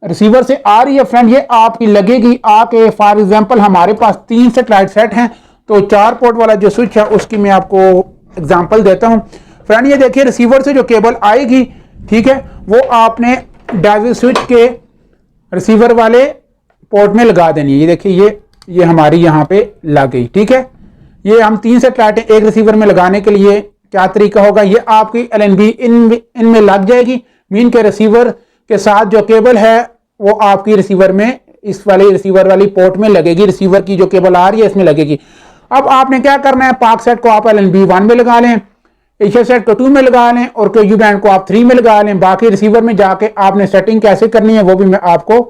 रिसीवर से आ रही है फ्रेंड ये आपकी लगेगी आके, फॉर एग्जांपल हमारे पास 3 सेटेलाइट सेट हैं, तो 4 पोर्ट वाला जो स्विच है उसकी मैं आपको एग्जांपल देता हूं फ्रेंड। ये देखिए रिसीवर से जो केबल आएगी, ठीक है, वो आपने डायरेक्ट स्विच के रिसीवर वाले पोर्ट में लगा देनी है। ये देखिए ये हमारी यहाँ पे लग गई, ठीक है। ये हम 3 सेटेलाइटें एक रिसीवर में लगाने के लिए क्या तरीका होगा, ये आपकी LNB इनमें लग जाएगी, मीन के रिसीवर के साथ जो केबल है वो आपकी रिसीवर में, इस वाले रिसीवर वाली पोर्ट में लगेगी, रिसीवर की जो केबल आ रही है इसमें लगेगी। अब आपने क्या करना है, पाक सेट को आप LNB 1 में लगा लें, एशिया सेट को 2 में लगा लें और KU बैंड को आप 3 में लगा लें। बाकी रिसीवर में जाके आपने सेटिंग कैसे करनी है वो भी मैं आपको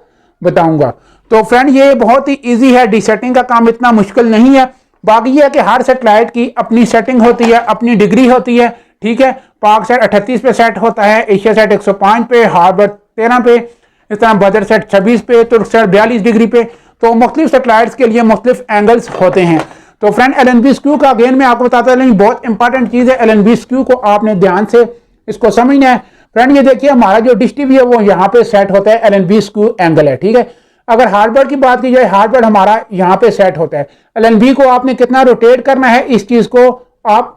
बताऊंगा। तो फ्रेंड ये बहुत ही इजी है, डीसेटिंग का काम इतना मुश्किल नहीं है। बाकी ये है कि हर सेटेलाइट की अपनी सेटिंग होती है, अपनी डिग्री होती है, ठीक है। पाक सेट 38 पे सेट होता है, एशिया सेट 105 पे, हार्वर्ड 13 पे, इस तरह बदर सेट 26 पे, तुर्क सेट 42 डिग्री पे। तो मुख्तलिफ सेटेलाइट्स के लिए मुख्तलिफ एंगल्स होते हैं। तो फ्रेंड LNB स्क्यू का अगेन मैं आपको बताता हूँ, बहुत इंपॉर्टेंट चीज़ है। LNB स्क्यू को आपने ध्यान से इसको समझना है फ्रेंड। ये देखिए हमारा जो डिश टीवी है वो यहाँ पे सेट होता है, LNB स्क्यू एंगल है, ठीक है। अगर हार्डवर्ड की बात की जाए, हार्डवर्ड हमारा यहाँ पे सेट होता है। LNB को आपने कितना रोटेट करना है, इस चीज को आप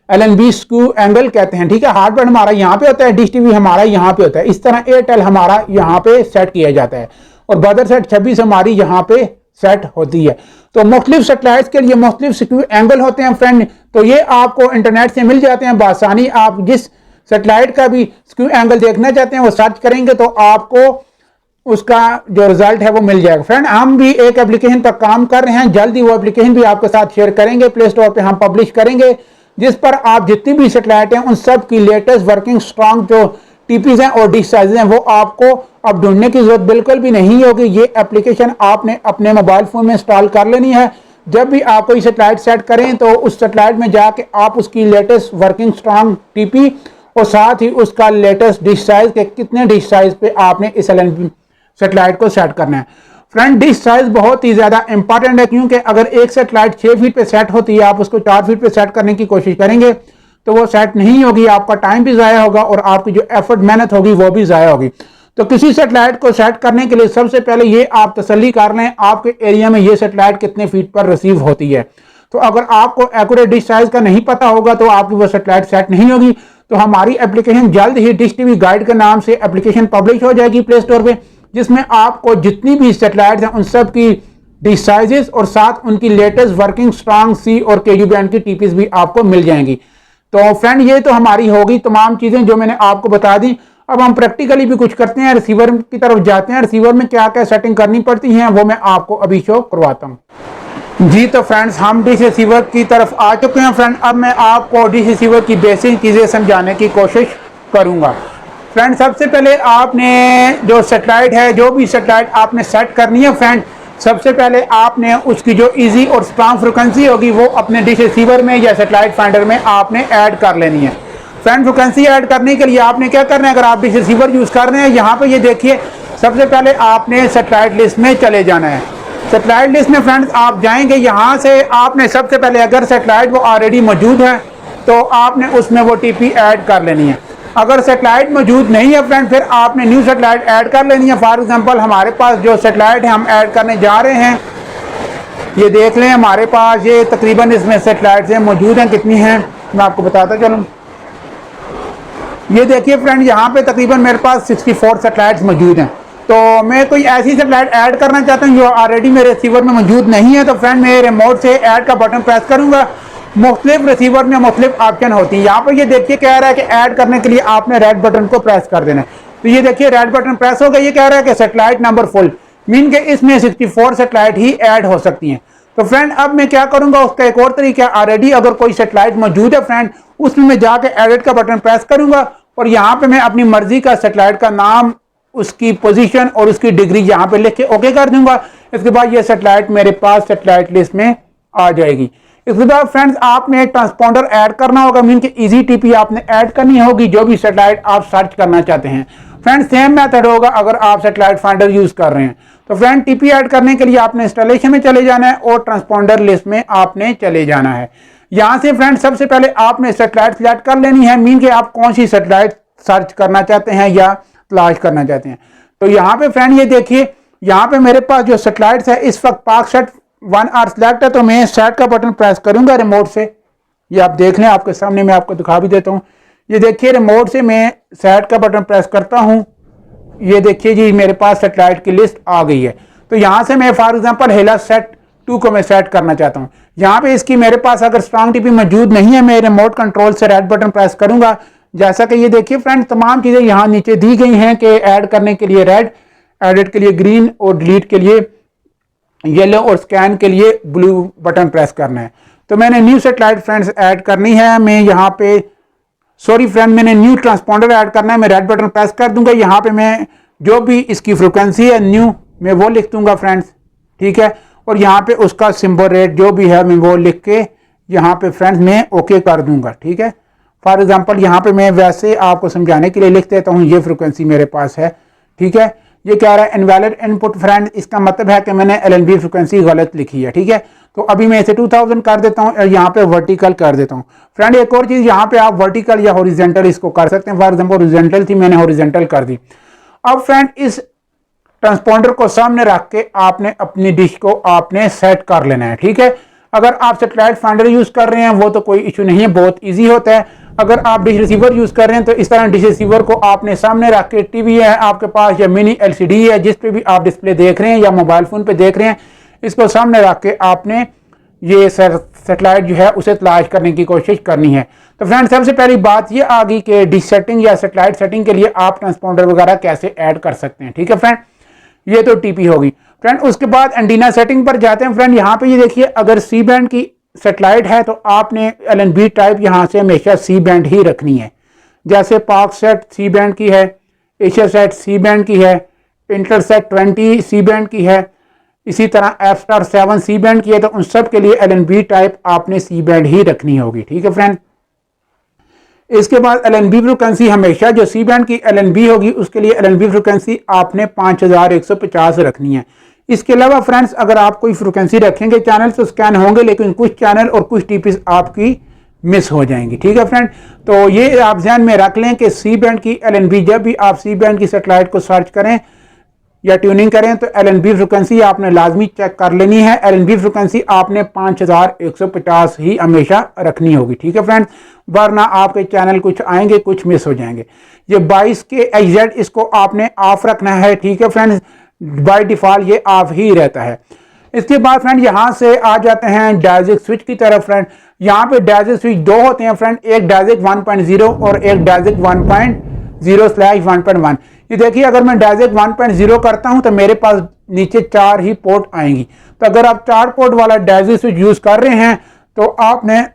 LNB स्क्यू एंगल कहते हैं, ठीक है। हार्डवर्ड हमारा यहाँ पे होता है, डिश टीवी हमारा यहाँ पे होता है। इस तरह एयरटेल हमारा यहाँ पे सेट किया जाता है और बदर सेट 26 हमारी यहाँ पे सेट होती है। तो मुख्तलिफ सेटेलाइट्स के लिए मुख्तलिफ स्क्यू एंगल होते हैं फ्रेंड। तो ये आपको इंटरनेट से मिल जाते हैं बआसानी। आप जिस सेटेलाइट का भी स्क्यू एंगल देखना चाहते हैं वो सर्च करेंगे तो आपको उसका जो रिजल्ट है वो मिल जाएगा। फ्रेंड हम भी एक एप्लीकेशन पर काम कर रहे हैं, जल्दी वो एप्लीकेशन भी आपके साथ शेयर करेंगे, प्ले स्टोर पे हम पब्लिश करेंगे, जिस पर आप जितनी भी सेटेलाइट हैं उन सब की लेटेस्ट वर्किंग स्ट्रॉन्ग जो टीपीज हैं और डिश साइज हैं वो आपको अब ढूंढने की जरूरत बिल्कुल भी नहीं होगी। ये एप्लीकेशन आपने अपने मोबाइल फोन में इंस्टॉल कर लेनी है। जब भी आप कोई सेटेलाइट सेट करें तो उस सेटेलाइट में जाके आप उसकी लेटेस्ट वर्किंग स्ट्रॉन्ग टीपी और साथ ही उसका लेटेस्ट डिश साइज के कितने डिश साइज पे आपने इस सेटेलाइट को सेट करना है। फ्रेंड डिश साइज बहुत ही ज्यादा इंपॉर्टेंट है, क्योंकि अगर एक सेटेलाइट 6 फीट पे सेट होती है, आप उसको 4 फीट पे सेट करने की कोशिश करेंगे तो वो सेट नहीं होगी, आपका टाइम भी ज़ाया होगा और आपकी जो एफर्ट मेहनत होगी वो भी ज़ाया होगी। तो किसी सेटेलाइट को सेट करने के लिए सबसे पहले ये आप तसल्ली कर लें आपके एरिया में ये सेटेलाइट कितने फीट पर रिसीव होती है। तो अगर आपको एक्यूरेट डिश साइज का नहीं पता होगा तो आपकी वो सेटेलाइट सेट नहीं होगी। तो हमारी एप्लीकेशन जल्द ही डिश टीवी गाइड के नाम से एप्लीकेशन पब्लिश हो जाएगी प्ले स्टोर पे, जिसमें आपको जितनी भी सेटेलाइट हैं उन सब की डिश साइजेस और साथ उनकी लेटेस्ट वर्किंग स्ट्रॉन्ग सी और KU बैंड की टीपीज भी आपको मिल जाएंगी। तो फ्रेंड ये तो हमारी होगी तमाम चीजें जो मैंने आपको बता दी। अब हम प्रैक्टिकली भी कुछ करते हैं, रिसीवर की तरफ जाते हैं। रिसीवर में क्या क्या सेटिंग करनी पड़ती है वो मैं आपको अभी शो करवाता हूँ। जी तो फ्रेंड्स हम डिश रिसीवर की तरफ आ चुके हैं। फ्रेंड अब मैं आपको डिश रिसीवर की बेसिक चीजें समझाने की कोशिश करूंगा। फ्रेंड सबसे पहले आपने जो सेटेलाइट है, जो भी सेटेलाइट आपने सेट करनी है फ्रेंड, सबसे पहले आपने उसकी जो इजी और स्ट्रॉन्ग फ्रिक्वेंसी होगी वो अपने डिश रिसीवर में या सेटेलाइट फाइंडर में आपने ऐड कर लेनी है। फ्रेंड फ्रिक्वेंसी ऐड करने के लिए आपने क्या करना है, अगर आप डिश रिसीवर यूज़ कर रहे हैं, यहाँ पे ये देखिए सबसे पहले आपने सेटेलाइट लिस्ट में चले जाना है। सेटेलाइट लिस्ट में फ्रेंड्स आप जाएंगे, यहाँ से आपने सबसे पहले अगर सेटेलाइट वो ऑलरेडी मौजूद है तो आपने उसमें वो टीपी ऐड कर लेनी है। अगर सेटेलाइट मौजूद नहीं है फ्रेंड फिर आपने न्यू सेटेलाइट ऐड कर लेनी है। फॉर एग्जांपल हमारे पास जो सेटेलाइट है हम ऐड करने जा रहे हैं, ये देख लें हमारे पास ये तकरीबन इसमें सेटेलाइट्स हैं मौजूद हैं, कितनी हैं मैं आपको बताता चलूँ। ये देखिए फ्रेंड यहाँ पे तकरीबन मेरे पास 64 सेटेलाइट्स मौजूद हैं। तो मैं कोई ऐसी सेटेलाइट ऐड करना चाहता हूँ जो ऑलरेडी मेरे रिसीवर में मौजूद नहीं है, तो फ्रेंड मैं रिमोट से ऐड का बटन प्रेस करूँगा। मुख्तलिफ रिसीवर में मुख्तलिफ ऑप्शन होती है। यहाँ पर ये देखिए कह रहा है कि ऐड करने के लिए आपने रेड बटन को प्रेस कर देना है। तो ये देखिए रेड बटन प्रेस हो गया, ये कह रहा है कि सेटेलाइट नंबर फुल, मीन के इसमें 64 सेटेलाइट ही ऐड हो सकती हैं। तो फ्रेंड अब मैं क्या करूंगा, उसका एक और तरीका, ऑलरेडी अगर कोई सेटेलाइट मौजूद है फ्रेंड उसमें मैं जाके एडिट का बटन प्रेस करूंगा और यहाँ पे मैं अपनी मर्जी का सेटेलाइट का नाम, उसकी पोजीशन और उसकी डिग्री यहाँ पे लिख के ओके कर दूंगा। इसके बाद ये सेटेलाइट मेरे पास सेटेलाइट लिस्ट में आ जाएगी। इसके बाद फ्रेंड्स आपने ट्रांसपॉन्डर ऐड करना होगा, मीन कि इजी टीपी आपने ऐड करनी होगी जो भी सेटेलाइट आप सर्च करना चाहते हैं। फ्रेंड्स सेम मेथड होगा अगर आप सेटेलाइट फाइंडर यूज कर रहे हैं। तो फ्रेंड टीपी ऐड करने के लिए आपने इंस्टॉलेशन में चले जाना है और ट्रांसपॉन्डर लिस्ट में आपने चले जाना है। यहां से फ्रेंड सबसे पहले आपने सेटेलाइट सिलेक्ट कर लेनी है, मीन कि आप कौन सी सेटेलाइट सर्च करना चाहते हैं या तलाश करना चाहते हैं। तो यहाँ पे फ्रेंड ये देखिए, यहाँ पे मेरे पास जो सेटेलाइट्स है इस वक्त पाकसेट 1R सिलेक्ट है, तो मैं सेट का बटन प्रेस करूंगा रिमोट से। ये आप देख लें, आपके सामने मैं आपको दिखा भी देता हूँ। ये देखिए रिमोट से मैं सेट का बटन प्रेस करता हूँ, ये देखिए जी मेरे पास सेटेलाइट की लिस्ट आ गई है। तो यहाँ से मैं फॉर एग्जांपल हेला सेट 2 को मैं सेट करना चाहता हूँ। यहाँ पे इसकी मेरे पास अगर स्ट्रांग टीपी मौजूद नहीं है, मैं रिमोट कंट्रोल से रेड बटन प्रेस करूंगा। जैसा कि ये देखिए फ्रेंड तमाम चीज़ें यहाँ नीचे दी गई हैं कि ऐड करने के लिए रेड, एडिट के लिए ग्रीन और डिलीट के लिए येलो और स्कैन के लिए ब्लू बटन प्रेस करना है। तो मैंने न्यू सेटेलाइट फ्रेंड्स ऐड करनी है। मैं यहाँ पे सॉरी फ्रेंड मैंने न्यू ट्रांसपॉन्डर ऐड करना है, मैं रेड बटन प्रेस कर दूंगा। यहाँ पे मैं जो भी इसकी फ्रिक्वेंसी है न्यू मैं वो लिख दूंगा फ्रेंड्स, ठीक है। और यहाँ पे उसका सिंबल रेट जो भी है मैं वो लिख के यहाँ पे फ्रेंड्स मैं ओके कर दूंगा, ठीक है। फॉर एग्जांपल यहाँ पे मैं वैसे आपको समझाने के लिए लिख देता हूँ, ये फ्रिक्वेंसी मेरे पास है, ठीक है। ये कह रहा है इनवैलिड इनपुट फ्रेंड, इसका मतलब है कि मैंने LNB फ्रिक्वेंसी गलत लिखी है, ठीक है। तो अभी मैं इसे 2000 कर देता हूँ और यहाँ पे वर्टिकल कर देता हूँ। फ्रेंड एक और चीज़, यहाँ पे आप वर्टिकल या हॉरिजॉन्टल इसको कर सकते हैं। फॉर एग्जांपल हॉरिजॉन्टल थी, मैंने हॉरिजॉन्टल कर दी। अब फ्रेंड इस ट्रांसपॉन्डर को सामने रख के आपने अपनी डिश को आपने सेट कर लेना है, ठीक है। अगर आप सेटेलाइट फाइंडर यूज कर रहे हैं वो तो कोई इशू नहीं है, बहुत ईजी होता है। अगर आप डिश रिसीवर यूज कर रहे हैं तो इस तरह डिश रिसीवर को आपने सामने रख के, टीवी है आपके पास या मिनी LCD है जिस पे भी आप डिस्प्ले देख रहे हैं या मोबाइल फोन पे देख रहे हैं, इसको सामने रख के आपने ये सेटेलाइट जो है उसे तलाश करने की कोशिश करनी है। तो फ्रेंड सबसे पहली बात ये आ गई कि डिश सेटिंग या सेटेलाइट सेटिंग के लिए आप ट्रांसपॉन्डर वगैरह कैसे ऐड कर सकते हैं, ठीक है फ्रेंड। ये तो टीपी होगी फ्रेंड। उसके बाद एंटीना सेटिंग पर जाते हैं फ्रेंड। यहाँ पे ये देखिए अगर सी बैंड की सेटेलाइट है तो आपने LNB टाइप यहाँ से हमेशा सी बैंड ही रखनी है। जैसे पाकसेट सी बैंड की है, एशियासेट सी बैंड की है, इंटरसेट 20 सी बैंड की है, इसी तरह F-Star 7 सी बैंड की है। तो उन सब के लिए LNB टाइप आपने सी बैंड ही रखनी होगी, ठीक है फ्रेंड। इसके बाद LNB फ्रिक्वेंसी हमेशा जो सी बैंड की LNB होगी उसके लिए LNB फ्रिक्वेंसी आपने 5150 रखनी है। इसके अलावा फ्रेंड्स अगर आप कोई फ्रिक्वेंसी रखेंगे चैनल तो स्कैन होंगे, लेकिन कुछ चैनल और कुछ टीपीज आपकी मिस हो जाएंगी, ठीक है फ्रेंड। तो ये आप ध्यान में रख लें कि सी बैंड की LNB, जब भी आप सी बैंड की सेटेलाइट को सर्च करें या ट्यूनिंग करें तो LNB फ्रिक्वेंसी आपने लाजमी चेक कर लेनी है। LNB फ्रिक्वेंसी आपने 5150 ही हमेशा रखनी होगी, ठीक है फ्रेंड, वरना आपके चैनल कुछ आएंगे कुछ मिस हो जाएंगे। ये 22 के XZ इसको आपने ऑफ रखना है, ठीक है फ्रेंड्स, बाय डिफॉल्ट ये ऑफ ही रहता है। इसके बाद फ्रेंड यहाँ से आ जाते हैं डायजेक स्विच की तरफ। फ्रेंड यहाँ पे डायजेक स्विच 2 होते हैं फ्रेंड, एक डायजेक 1.0 और एक डायजेक 1.0/1.1। ये देखिए अगर मैं डायजेक 1.0 करता हूं तो मेरे पास नीचे 4 ही पोर्ट आएंगी। तो अगर आप 4 पोर्ट वाला डायजेक स्विच यूज कर रहे हैं तो आपने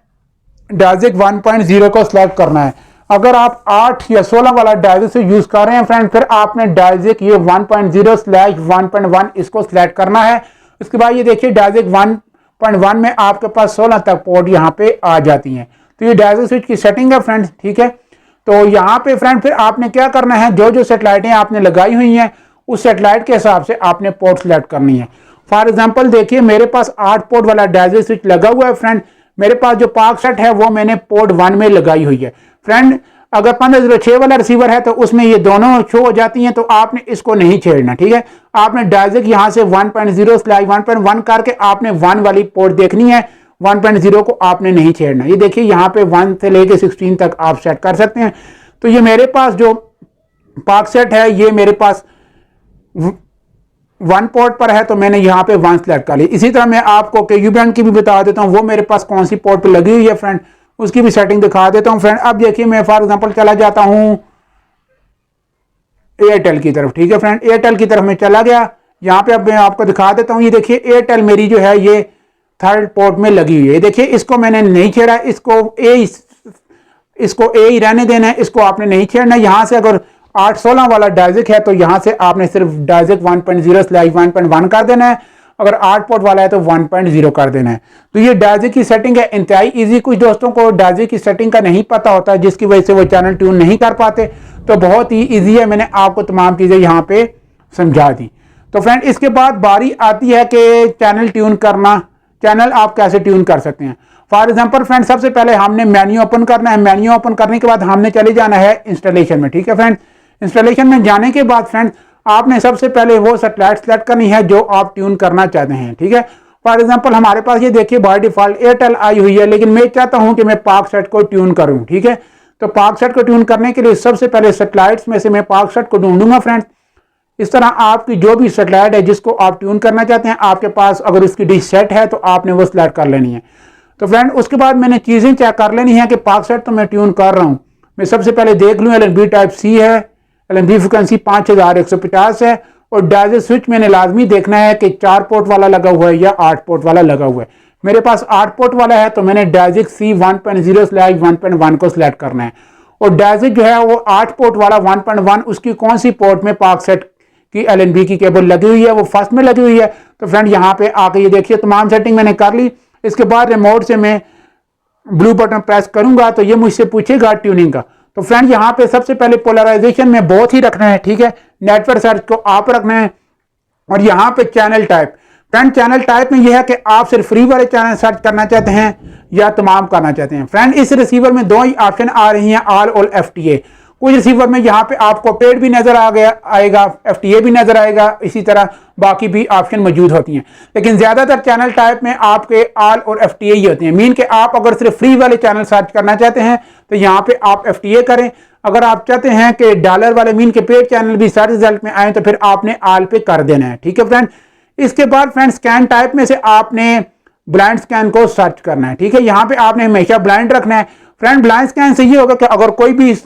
डायजेक 1.0 को सिलेक्ट करना है। अगर आप 8 या 16 वाला डायजेक स्विच यूज कर रहे हैं फ्रेंड, फिर आपने डायजेक ये 1.0/1.1 इसको सिलेक्ट करना है। उसके बाद ये देखिए डायजेक 1.1 में आपके पास 16 तक पोर्ट यहाँ पे आ जाती हैं। तो ये डायजेक स्विच की सेटिंग है फ्रेंड्स, ठीक है। तो यहाँ पे फ्रेंड फिर आपने क्या करना है, जो जो सेटेलाइटें आपने लगाई हुई हैं उस सेटेलाइट के हिसाब से आपने पोर्ट सिलेक्ट करनी है। फॉर एग्जांपल देखिए मेरे पास 8 पोर्ट वाला डायजेक स्विच लगा हुआ है फ्रेंड। मेरे पास जो पाकसेट है वो मैंने पोर्ट 1 में लगाई हुई है फ्रेंड। अगर 1506 वाला रिसीवर है तो उसमें ये दोनों शो हो जाती हैं, तो आपने इसको नहीं छेड़ना, ठीक है। आपने डायजेक यहाँ से 1.0/1.1 करके आपने 1 वाली पोर्ट देखनी है, 1.0 को आपने नहीं छेड़ना। ये देखिए यहाँ पे 1 से लेके 16 तक आप सेट कर सकते हैं। तो ये मेरे पास जो पाकसेट है ये मेरे पास 1 पोर्ट पर है, तो मैंने यहाँ पे 1 सेलेक्ट कर ली। इसी तरह मैं आपको KU बैंड की भी बता देता हूँ, वो मेरे पास कौन सी पोर्ट पर लगी हुई है फ्रेंड, उसकी भी सेटिंग दिखा देता हूँ फ्रेंड। अब देखिए मैं फॉर एग्जांपल चला जाता हूँ एयरटेल की तरफ, ठीक है फ्रेंड। एयरटेल की तरफ मैं चला गया, यहाँ पे अब मैं आपको दिखा देता हूँ। ये देखिए एयरटेल मेरी जो है ये 3rd पोर्ट में लगी हुई है। देखिए इसको मैंने नहीं छेड़ा, इसको ए ही रहने देना है, इसको आपने नहीं छेड़ना। यहाँ से अगर 816 वाला डायजेक है तो यहाँ से आपने सिर्फ डायजेक 1.0/1.1 कर देना है। अगर 8 पोर्ट वाला है तो 1.0 कर देना है। तो ये डायजे की सेटिंग है, इंतहाई ईजी। कुछ दोस्तों को डायजे की सेटिंग का नहीं पता होता, जिसकी वजह से वो चैनल ट्यून नहीं कर पाते। तो बहुत ही ईजी है, मैंने आपको तमाम चीज़ें यहाँ पे समझा दी। तो फ्रेंड इसके बाद बारी आती है कि चैनल ट्यून करना, चैनल आप कैसे ट्यून कर सकते हैं। फॉर एग्जांपल फ्रेंड, सबसे पहले हमने मेन्यू ओपन करना है। मेन्यू ओपन करने के बाद हमने चले जाना है इंस्टॉलेशन में, ठीक है फ्रेंड। इंस्टॉलेशन में जाने के बाद फ्रेंड आपने सबसे पहले वो सैटेलाइट सेलेक्ट करनी है जो आप ट्यून करना चाहते हैं, ठीक है। फॉर एग्जांपल हमारे पास ये देखिए बाय डिफॉल्ट एयरटेल आई हुई है, लेकिन मैं चाहता हूं कि मैं पाकसेट को ट्यून करूं, ठीक है। तो पाकसेट को ट्यून करने के लिए सबसे पहले सैटेलाइट्स में से मैं पाकसेट को ढूंढूंगा फ्रेंड। इस तरह आपकी जो भी सैटेलाइट है जिसको आप ट्यून करना चाहते हैं, आपके पास अगर उसकी डिश सेट है तो आपने वो सिलेक्ट कर लेनी है। तो फ्रेंड उसके बाद मैंने चीज़ें चेक कर लेनी है कि पाकसेट तो मैं ट्यून कर रहा हूँ। मैं सबसे पहले देख लूँ LNB टाइप सी है, LNB फ्रिक्वेंसी 5150 है, और डायजे स्विच मैंने लाजमी देखना है कि 4 पोर्ट वाला लगा हुआ है या 8 पोर्ट वाला लगा हुआ है। मेरे पास 8 पोर्ट वाला है तो मैंने डायजिक C 1.0/1.1 को सिलेक्ट करना है। और डायजिक जो है वो 8 पोर्ट वाला 1.1, उसकी कौन सी पोर्ट में पाकसेट की LNB की केबल लगी हुई है, वो फर्स्ट में लगी हुई है। तो फ्रेंड यहाँ पे आके ये देखिए तमाम सेटिंग मैंने कर ली। इसके बाद रिमोट से मैं ब्लू बटन प्रेस करूंगा तो ये मुझसे पूछेगा ट्यूनिंग का। तो फ्रेंड यहाँ पे सबसे पहले पोलराइजेशन में बहुत ही रखना है, ठीक है। नेटवर्क सर्च को आप रखना है। और यहाँ पे channel type, friend channel type में यह है कि आप सिर्फ फ्री वाले चैनल सर्च करना चाहते हैं या तमाम करना चाहते हैं। फ्रेंड इस रिसीवर में दो ही ऑप्शन आ रही हैं, ऑल और FTA। कुछ रिसीवर में यहाँ पे आपको पेड भी नजर आएगा, FTA भी नजर आएगा, इसी तरह बाकी भी ऑप्शन मौजूद होती हैं। लेकिन ज्यादातर चैनल टाइप में आपके ऑल और FTA ही होते हैं। मीन के आप अगर सिर्फ फ्री वाले चैनल सर्च करना चाहते हैं तो यहाँ पे आप FTA करें। अगर आप चाहते हैं कि डॉलर वाले मीन के पेड चैनल भी सर्च रिजल्ट में आए तो फिर आपने ऑल पे कर देना है, ठीक है फ्रेंड। इसके बाद फ्रेंड स्कैन टाइप में से आपने ब्लाइंड स्कैन को सर्च करना है, ठीक है। यहाँ पे आपने हमेशा ब्लाइंड रखना है। फ्रेंड ब्लाइंड स्कैन से ये होगा कि अगर कोई भी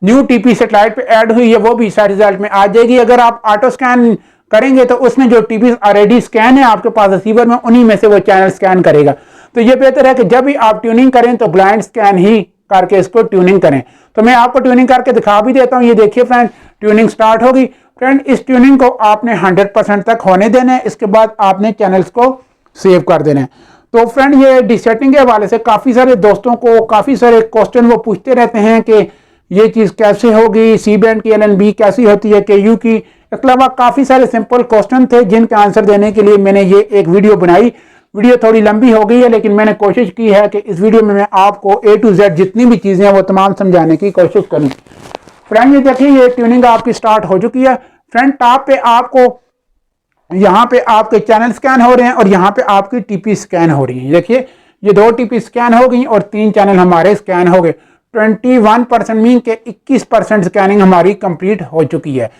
न्यू TP सैटेलाइट पे ऐड हुई है वो भी सर्च रिजल्ट में आ जाएगी। अगर आप ऑटो स्कैन करेंगे तो उसमें जो TP ऑलरेडी स्कैन है आपके पास रिसीवर में, उन्हीं में से वो चैनल स्कैन करेगा। तो ये बेहतर है कि जब भी आप ट्यूनिंग करें तो ब्लाइंड स्कैन ही करके इसको ट्यूनिंग करें। तो मैं आपको ट्यूनिंग करके दिखा भी देता हूँ। ये देखिए फ्रेंड ट्यूनिंग स्टार्ट होगी। फ्रेंड इस ट्यूनिंग को आपने 100% तक होने देना है। इसके बाद आपने चैनल्स को सेव कर देना है। तो फ्रेंड ये डिसेटिंग के हवाले से काफ़ी सारे दोस्तों को काफ़ी सारे क्वेश्चन वो पूछते रहते हैं कि ये चीज़ कैसे होगी, सी बैंड की LNB कैसी होती है, KU की। इसके अलावा काफ़ी सारे सिंपल क्वेश्चन थे जिनके आंसर देने के लिए मैंने ये एक वीडियो बनाई। वीडियो थोड़ी लंबी हो गई है लेकिन मैंने कोशिश की है कि इस वीडियो में मैं आपको A to Z जितनी भी चीज़ें हैं वो तमाम समझाने की कोशिश करूँ। फ्रेंड ये देखिए ये ट्यूनिंग आपकी स्टार्ट हो चुकी है। फ्रेंड टॉप पे आपको यहाँ पे आपके चैनल स्कैन हो रहे हैं और यहाँ पे आपकी TP स्कैन हो रही है। देखिए ये 2 TP स्कैन हो गई और 3 चैनल हमारे स्कैन हो गए। 21% मीन के 21% स्कैनिंग हमारी कंप्लीट हो चुकी है।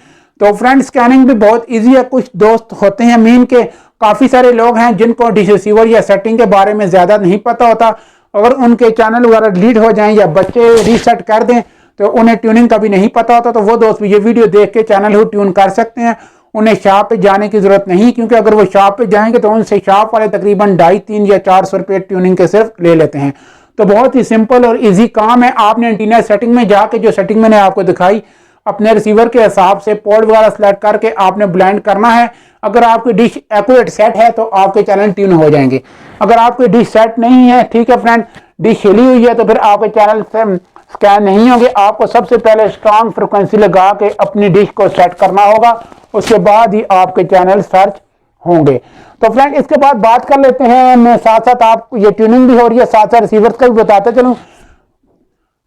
तो फ्रेंड स्कैनिंग भी बहुत इजी है। कुछ दोस्त होते हैं मीन के काफ़ी सारे लोग हैं जिनको डिश रिसीवर या सेटिंग के बारे में ज़्यादा नहीं पता होता। अगर उनके चैनल वगैरह डिलीट हो जाएं या बच्चे रीसेट कर दें तो उन्हें ट्यूनिंग का भी नहीं पता होता। तो वो दोस्त भी ये वीडियो देख के चैनल को ट्यून कर सकते हैं। उन्हें शॉप पे जाने की ज़रूरत नहीं, क्योंकि अगर वो शॉप पे जाएंगे तो उनसे शॉप वाले तकरीबन 250, 300 या 400 रुपये ट्यूनिंग के सिर्फ ले लेते हैं। तो बहुत ही सिंपल और इजी काम है। आपने एंटीना सेटिंग में जाके जो सेटिंग मैंने आपको दिखाई अपने रिसीवर के हिसाब से पोर्ट वगैरह सेलेक्ट करके आपने ब्लाइंड करना है। अगर आपकी डिश एक्यूरेट सेट है तो आपके चैनल ट्यून हो जाएंगे। अगर आपकी डिश सेट नहीं है, ठीक है फ्रेंड, डिश हिली हुई है तो फिर आपके चैनल स्कैन नहीं होंगे। आपको सबसे पहले स्ट्रांग फ्रिक्वेंसी लगा के अपनी डिश को सेट करना होगा, उसके बाद ही आपके चैनल सर्च होंगे। तो फ्रेंड इसके बाद बात कर लेते हैं, मैं साथ साथ आपको ये ट्यूनिंग भी हो रही है, साथ साथ रिसीवर्स का भी बताता चलूँ।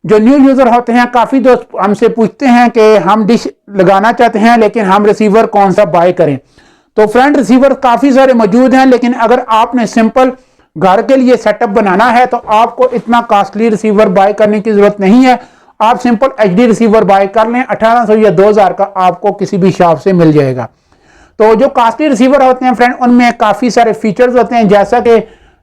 जो न्यू यूजर होते हैं काफ़ी दोस्त हमसे पूछते हैं कि हम डिश लगाना चाहते हैं लेकिन हम रिसीवर कौन सा बाय करें। तो फ्रेंड रिसीवर काफ़ी सारे मौजूद हैं, लेकिन अगर आपने सिंपल घर के लिए सेटअप बनाना है तो आपको इतना कॉस्टली रिसीवर बाय करने की ज़रूरत नहीं है। आप सिंपल HD रिसीवर बाय कर लें, 1800 या 2000 का आपको किसी भी शॉप से मिल जाएगा। तो जो कॉस्टली रिसीवर होते हैं फ्रेंड उनमें काफ़ी सारे फीचर्स होते हैं, जैसा कि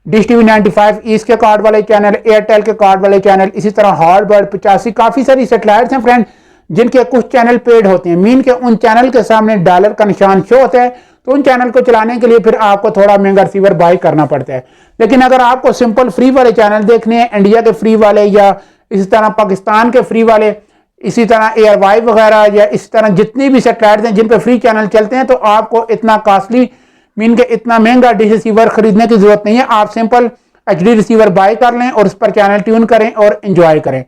डिश TV 95 ईस्ट के कार्ड वाले चैनल, एयरटेल के कार्ड वाले चैनल, इसी तरह हार्डबर्ड 85, काफ़ी सारी सेटेलाइट्स हैं फ्रेंड जिनके कुछ चैनल पेड होते हैं। मीन के उन चैनल के सामने डॉलर का निशान शो होता है, तो उन चैनल को चलाने के लिए फिर आपको थोड़ा महंगा रिसीवर बाय करना पड़ता है। लेकिन अगर आपको सिंपल फ्री वाले चैनल देखने हैं, इंडिया के फ्री वाले या इसी तरह पाकिस्तान के फ्री वाले, इसी तरह एयरवाई वगैरह या इस तरह जितनी भी सेटेलाइट्स हैं जिन पर फ्री चैनल चलते हैं, तो आपको इतना कॉस्टली मीन के इतना महंगा डिश रिसीवर खरीदने की जरूरत नहीं है, आप सिंपल HD रिसीवर बाय कर लें और उस पर चैनल ट्यून करें और एंजॉय करें।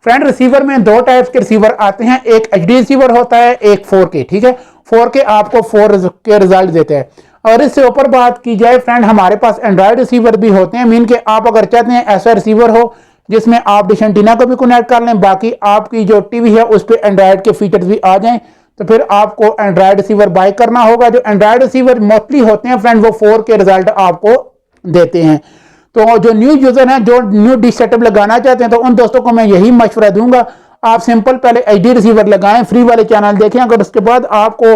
फ्रेंड रिसीवर में दो टाइप्स के रिसीवर आते हैं, एक HD रिसीवर होता है, एक 4K। ठीक है, 4K आपको 4K रिजल्ट देते हैं। और इससे ऊपर बात की जाए फ्रेंड, हमारे पास एंड्रॉयड रिसीवर भी होते हैं, मीन के आप अगर चाहते हैं ऐसा रिसीवर हो जिसमें आप डिश एंटीना को भी कनेक्ट कर लें, बाकी आपकी जो टीवी है उस पर एंड्रॉयड के फीचर्स भी आ जाएं, तो फिर आपको एंड्रॉयड रिसीवर बाय करना होगा। जो एंड्रॉयड रिसीवर मोस्टली होते हैं फ्रेंड वो 4K रिजल्ट आपको देते हैं। तो जो न्यू यूजर हैं, जो न्यू डिश सेटअप लगाना चाहते हैं, तो उन दोस्तों को मैं यही मशवरा दूंगा, आप सिंपल पहले HD रिसीवर लगाएं, फ्री वाले चैनल देखें, अगर उसके बाद आपको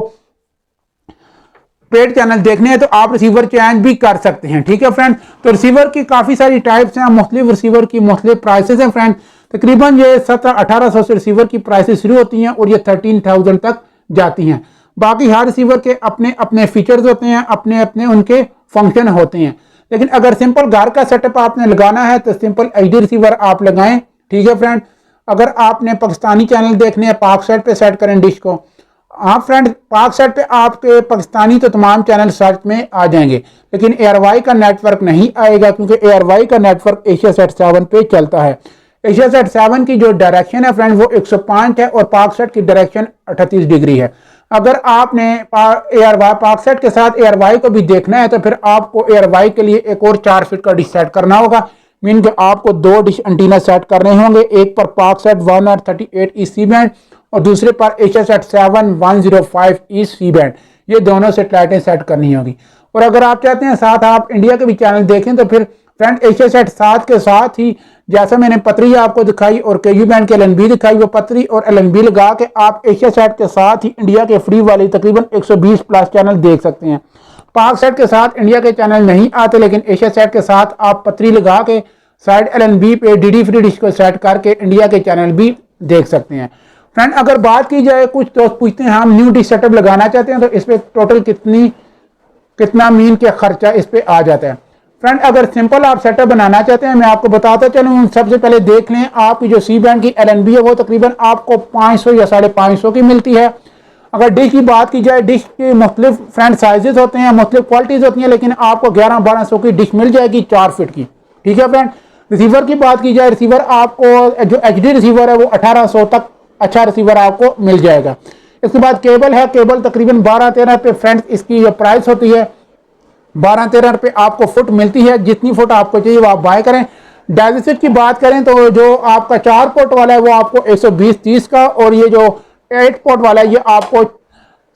पेड चैनल देखने हैं तो आप रिसीवर चेंज भी कर सकते हैं। ठीक है फ्रेंड, तो रिसीवर की काफ़ी सारी टाइप्स हैं, मुख्तलिफ रिसीवर की मुख्तलिफ प्राइसेस हैं फ्रेंड। तकरीबन ये 1700-1800 से रिसीवर की प्राइसेस शुरू होती हैं और ये 13,000 तक जाती हैं। बाकी हर रिसीवर के अपने अपने फीचर्स होते हैं, अपने अपने उनके फंक्शन होते हैं। लेकिन अगर सिंपल घर का सेटअप आपने लगाना है तो सिंपल HD रिसीवर आप लगाएं। ठीक है फ्रेंड, अगर आपने पाकिस्तानी चैनल देखने हैं पाक सेट पे सेट करें डिश को। हाँ फ्रेंड, पाक सेट पे आपके पाकिस्तानी तो तमाम चैनल सर्च में आ जाएंगे, लेकिन ARY का नेटवर्क नहीं आएगा, क्योंकि ARY का नेटवर्क एशियासेट 7 पे चलता है। एशियासेट 7 की जो डायरेक्शन है फ्रेंड वो 105 है और पाक सेट की डायरेक्शन 38 डिग्री है। अगर आपने पाक सेट के साथ ARY को भी देखना है तो फिर आपको ARY के लिए एक और 4 फीट का डिश सेट करना होगा, मीन कि आपको 2 डिश एंटीना सेट करने होंगे, एक पर पाक सेट 138 ई सी बैंड और दूसरे पर एशियासेट 7 105 ई सी बैंड। ये दोनों सेटेलाइटें सेट करनी होगी। और अगर आप चाहते हैं साथ आप इंडिया के भी चैनल देखें तो फिर फ्रेंड एशियासेट 7 के साथ ही, जैसा मैंने पतरी आपको दिखाई और KU बैंड के LNB दिखाई, वो पतरी और LNB लगा के आप एशियासेट के साथ ही इंडिया के फ्री वाले तकरीबन 120 प्लस चैनल देख सकते हैं। पाक सेट के साथ इंडिया के चैनल नहीं आते, लेकिन एशियासेट के साथ आप पतरी लगा के साइड LNB पे DD फ्री डिश को सेट करके इंडिया के चैनल भी देख सकते हैं। फ्रेंड अगर बात की जाए, कुछ दोस्त पूछते हैं हम न्यू डिश सेटअप लगाना चाहते हैं तो इस पर टोटल कितना मीन के खर्चा इस पे आ जाता है। फ्रेंड अगर सिंपल आप सेटअप बनाना चाहते हैं, मैं आपको बताता चलूँ, सबसे पहले देख लें आपकी जो सी बैंड की LNB है वो तकरीबन आपको 500 या 550 की मिलती है। अगर डिश की बात की जाए, डिश के मुख्तलिफ फ्रेंड साइजेस होते हैं, मुख्तलिफ क्वालिटीज़ होती हैं, लेकिन आपको 1100-1200 की डिश मिल जाएगी 4 फीट की। ठीक है फ्रेंड, रिसीवर की बात की जाए, रिसीवर आपको जो HD रिसीवर है वो 1800 तक अच्छा रिसीवर आपको मिल जाएगा। इसके बाद केबल है, केबल तकरीबन 12-13 रुपये फ्रेंड्स इसकी जो प्राइस होती है 12-13 रुपये आपको फुट मिलती है। जितनी फुट आपको चाहिए वो आप बाय करें। डायलिसिस की बात करें तो जो आपका 4 पोर्ट वाला है वो आपको 120-30 का, और ये जो 8 पोर्ट वाला है ये आपको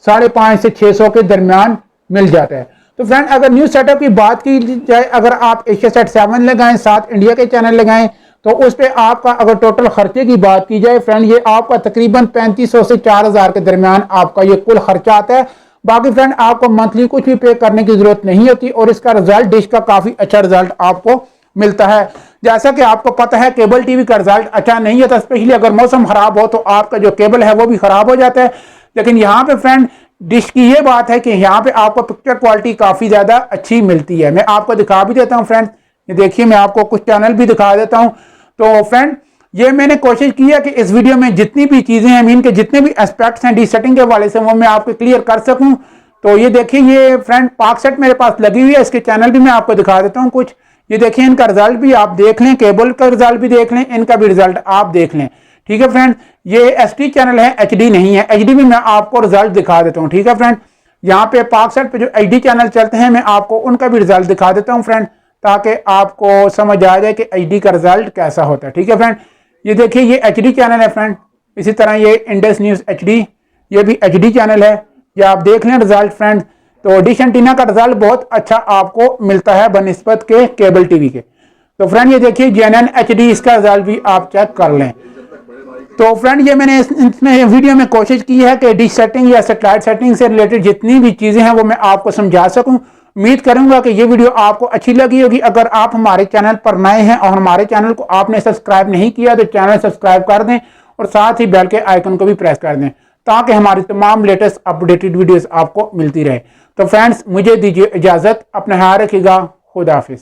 550 से 600 के दरमियान मिल जाता है। तो फ्रेंड अगर न्यू सेटअप की बात की जाए, अगर आप एशियासेट 7 लगाएं, 7 इंडिया के चैनल लगाएं, तो उस पर आपका अगर टोटल खर्चे की बात की जाए फ्रेंड, ये आपका तकरीबन 3500 से 4000 के दरमियान आपका ये कुल खर्चा आता है। बाकी फ्रेंड आपको मंथली कुछ भी पे करने की जरूरत नहीं होती और इसका रिजल्ट डिश का काफ़ी अच्छा रिजल्ट आपको मिलता है। जैसा कि आपको पता है केबल टीवी का रिजल्ट अच्छा नहीं होता, स्पेशली अगर मौसम खराब हो तो आपका जो केबल है वो भी खराब हो जाता है। लेकिन यहाँ पे फ्रेंड डिश की ये बात है कि यहाँ पे आपको पिक्चर क्वालिटी काफ़ी ज़्यादा अच्छी मिलती है। मैं आपको दिखा भी देता हूँ फ्रेंड, ये देखिए, मैं आपको कुछ चैनल भी दिखा देता हूँ। तो फ्रेंड ये मैंने कोशिश की है कि इस वीडियो में जितनी भी चीज़ें हैं, मीन के जितने भी एस्पेक्ट्स हैं डिश सेटिंग के वाले से, वो मैं आपको क्लियर कर सकूं। तो ये देखिए, ये फ्रेंड पाक सेट मेरे पास लगी हुई है, इसके चैनल भी मैं आपको दिखा देता हूं कुछ। ये देखिए, इनका रिजल्ट भी आप देख लें, केबल का रिजल्ट भी देख लें, इनका भी रिजल्ट आप देख लें। ठीक है फ्रेंड, ये SD चैनल है, HD नहीं है। HD में मैं आपको रिजल्ट दिखा देता हूँ। ठीक है फ्रेंड, यहाँ पे पाक सेट पे जो HD चैनल चलते हैं मैं आपको उनका भी रिजल्ट दिखा देता हूँ फ्रेंड, ताकि आपको समझ आ जाए कि HD का रिजल्ट कैसा होता है। ठीक है फ्रेंड, ये देखिए, ये HD चैनल है फ्रेंड। इसी तरह ये इंडस न्यूज़ HD, ये भी HD चैनल है। ये आप देख लें रिजल्ट फ्रेंड। तो डिश एंटीना का रिजल्ट बहुत अच्छा आपको मिलता है बनिस्बत के केबल टीवी के। तो फ्रेंड ये देखिए JNN HD, इसका रिजल्ट भी आप चेक कर लें। तो फ्रेंड ये मैंने इसमें वीडियो में कोशिश की है कि डिश सेटिंग या सेटेलाइट सेटिंग से रिलेटेड जितनी भी चीज़ें हैं वो मैं आपको समझा सकूं। उम्मीद करूंगा कि ये वीडियो आपको अच्छी लगी होगी। अगर आप हमारे चैनल पर नए हैं और हमारे चैनल को आपने सब्सक्राइब नहीं किया तो चैनल सब्सक्राइब कर दें और साथ ही बेल के आइकन को भी प्रेस कर दें, ताकि हमारी तमाम लेटेस्ट अपडेटेड वीडियोस आपको मिलती रहे। तो फ्रेंड्स मुझे दीजिए इजाज़त, अपना ख्याल रखिएगा, खुदा हाफिज़।